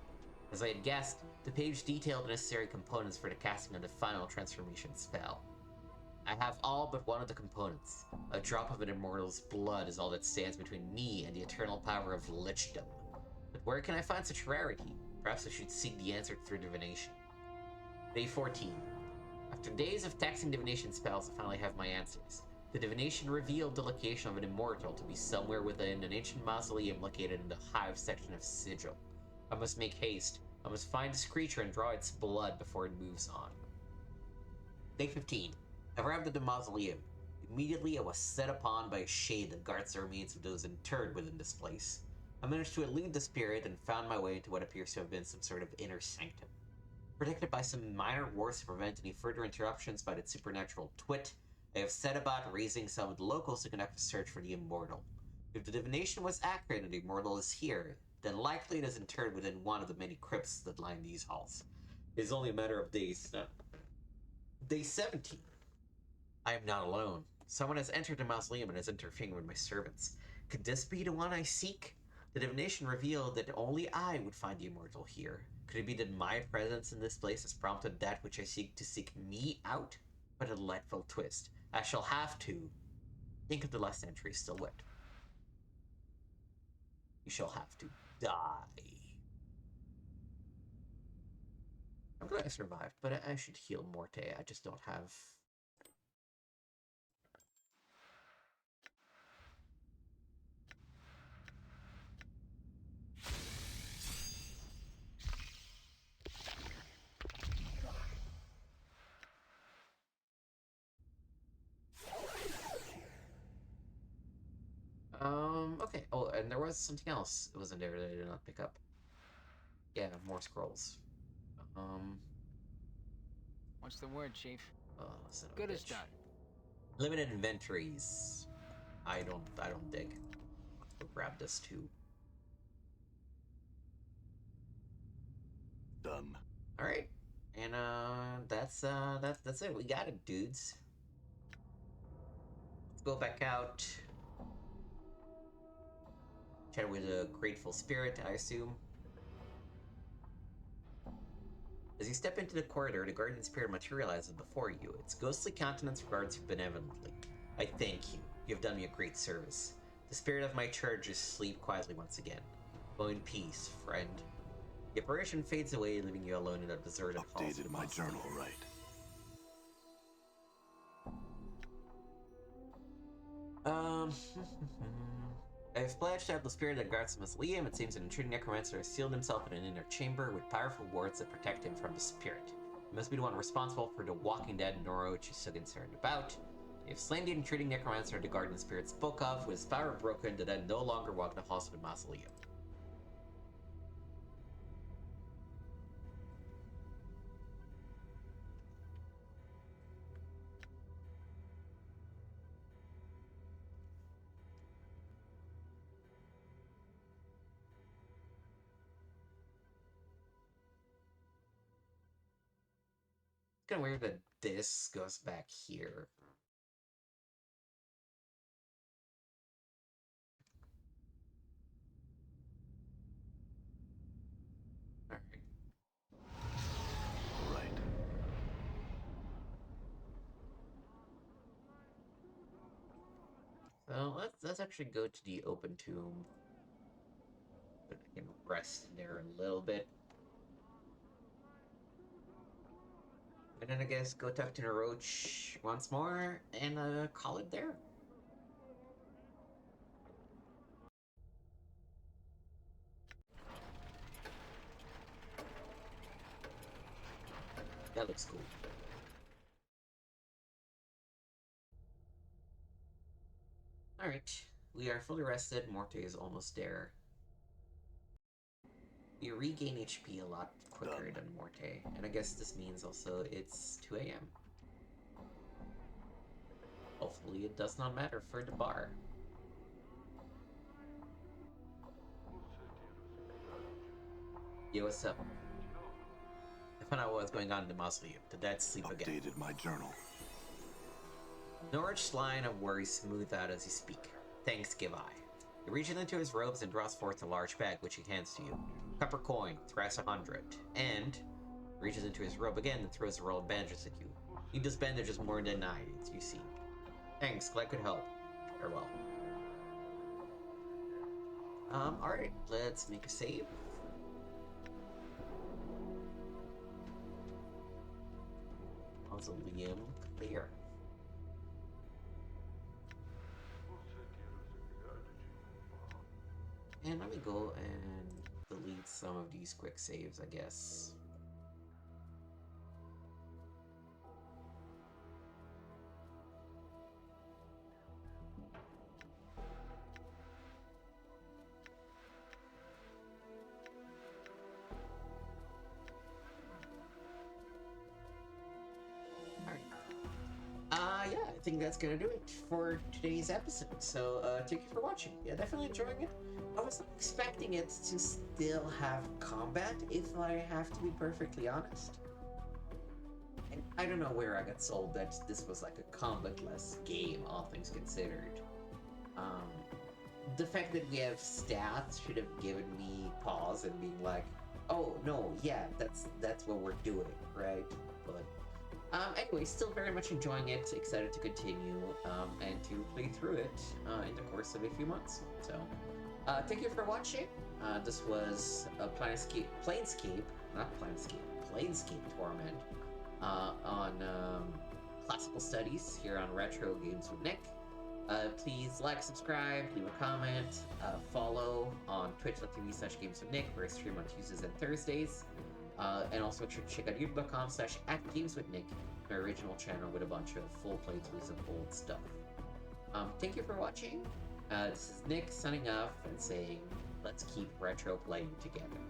[SPEAKER 1] As I had guessed, the page detailed the necessary components for the casting of the final transformation spell. I have all but one of the components. A drop of an immortal's blood is all that stands between me and the eternal power of lichdom. But where can I find such rarity? Perhaps I should seek the answer through divination. Day 14. After days of taxing divination spells, I finally have my answers. The divination revealed the location of an immortal to be somewhere within an ancient mausoleum located in the hive section of Sigil. I must make haste. I must find this creature and draw its blood before it moves on. Day 15. I arrived at the mausoleum. Immediately I was set upon by a shade that guards the remains of those interred within this place. I managed to elude the spirit and found my way into what appears to have been some sort of inner sanctum. Protected by some minor wards to prevent any further interruptions by the supernatural twit, I have set about raising some of the locals to conduct a search for the immortal. If the divination was accurate and the immortal is here, then likely it is interred within one of the many crypts that line these halls. It is only a matter of days now. Day 17. I am not alone. Someone has entered the mausoleum and is interfering with my servants. Could this be the one I seek? The divination revealed that only I would find the immortal here. Could it be that my presence in this place has prompted that which I seek to seek me out? What a delightful twist. I shall have to think of the last entry still wet. You shall have to die. I'm glad I survived, but I should heal Morte. I just don't have... Okay. Oh, and there was something else that was in there that I did not pick up. Yeah, more scrolls.
[SPEAKER 3] What's the word, Chief?
[SPEAKER 1] Oh, son of a
[SPEAKER 3] Good as
[SPEAKER 1] bitch.
[SPEAKER 3] done.
[SPEAKER 1] Limited inventories. I don't dig. We'll grab this too.
[SPEAKER 2] Done.
[SPEAKER 1] Alright. And that's it. We got it, dudes. Let's go back out. Chat with a grateful spirit, I assume. As you step into the corridor, the guardian spirit materializes before you. Its ghostly countenance regards you benevolently. I thank you. You have done me a great service. The spirit of my charges sleep quietly once again. Go in peace, friend. The apparition fades away, leaving you alone in a deserted hall.
[SPEAKER 2] Updated my journal right.
[SPEAKER 1] I've pledged to have the spirit that guards the mausoleum. It seems an intruding necromancer has sealed himself in an inner chamber with powerful wards that protect him from the spirit. He must be the one responsible for the Walking Dead, Nora, which is so concerned about. If slain the intruding necromancer the guardian spirit spoke of, with his power broken, the dead no longer walk the halls of the mausoleum. It's kind of weird that this goes back here. Alright.
[SPEAKER 2] All right.
[SPEAKER 1] So let's actually go to the open tomb. But I can rest in there a little bit. And then I guess go talk to Roach once more and call it there. That looks cool. Alright, we are fully rested. Morte is almost there. You regain HP a lot quicker than Morte, and I guess this means also it's 2 a.m. Hopefully it does not matter for the bar. Yo, what's up? I found out what was going on in the mausoleum. The dead sleep again.
[SPEAKER 2] Updated my journal.
[SPEAKER 1] Norwich's line of worry smoothed out as he speak. Thanks, give I. He reaches into his robes and draws forth a large bag, which he hands to you. Copper coin, thrash 100. And reaches into his robe again and throws a roll of bandages at you. He does bandages more than I, as you see. Thanks, glad I could help. Farewell. Alright, let's make a save. Mausoleum clear. And let me go and delete some of these quick saves, I guess. Yeah, I think that's gonna do it for today's episode. So, thank you for watching. Yeah, definitely enjoying it. I was not expecting it to still have combat, if I have to be perfectly honest. And I don't know where I got sold that this was like a combat-less game, all things considered. The fact that we have stats should have given me pause and being like, oh, no, yeah, that's what we're doing, right? But anyway, still very much enjoying it, excited to continue, and to play through it in the course of a few months. So, thank you for watching. This was Planescape, Planescape Torment on Classical Studies here on Retro Games with Nick. Please like, subscribe, leave a comment, follow on twitch.tv/games with Nick, where I stream on Tuesdays and Thursdays. And also make sure to check out youtube.com/@gameswithnick, my original channel with a bunch of full playthroughs of old stuff. Thank you for watching. This is Nick signing off and saying, let's keep retro playing together.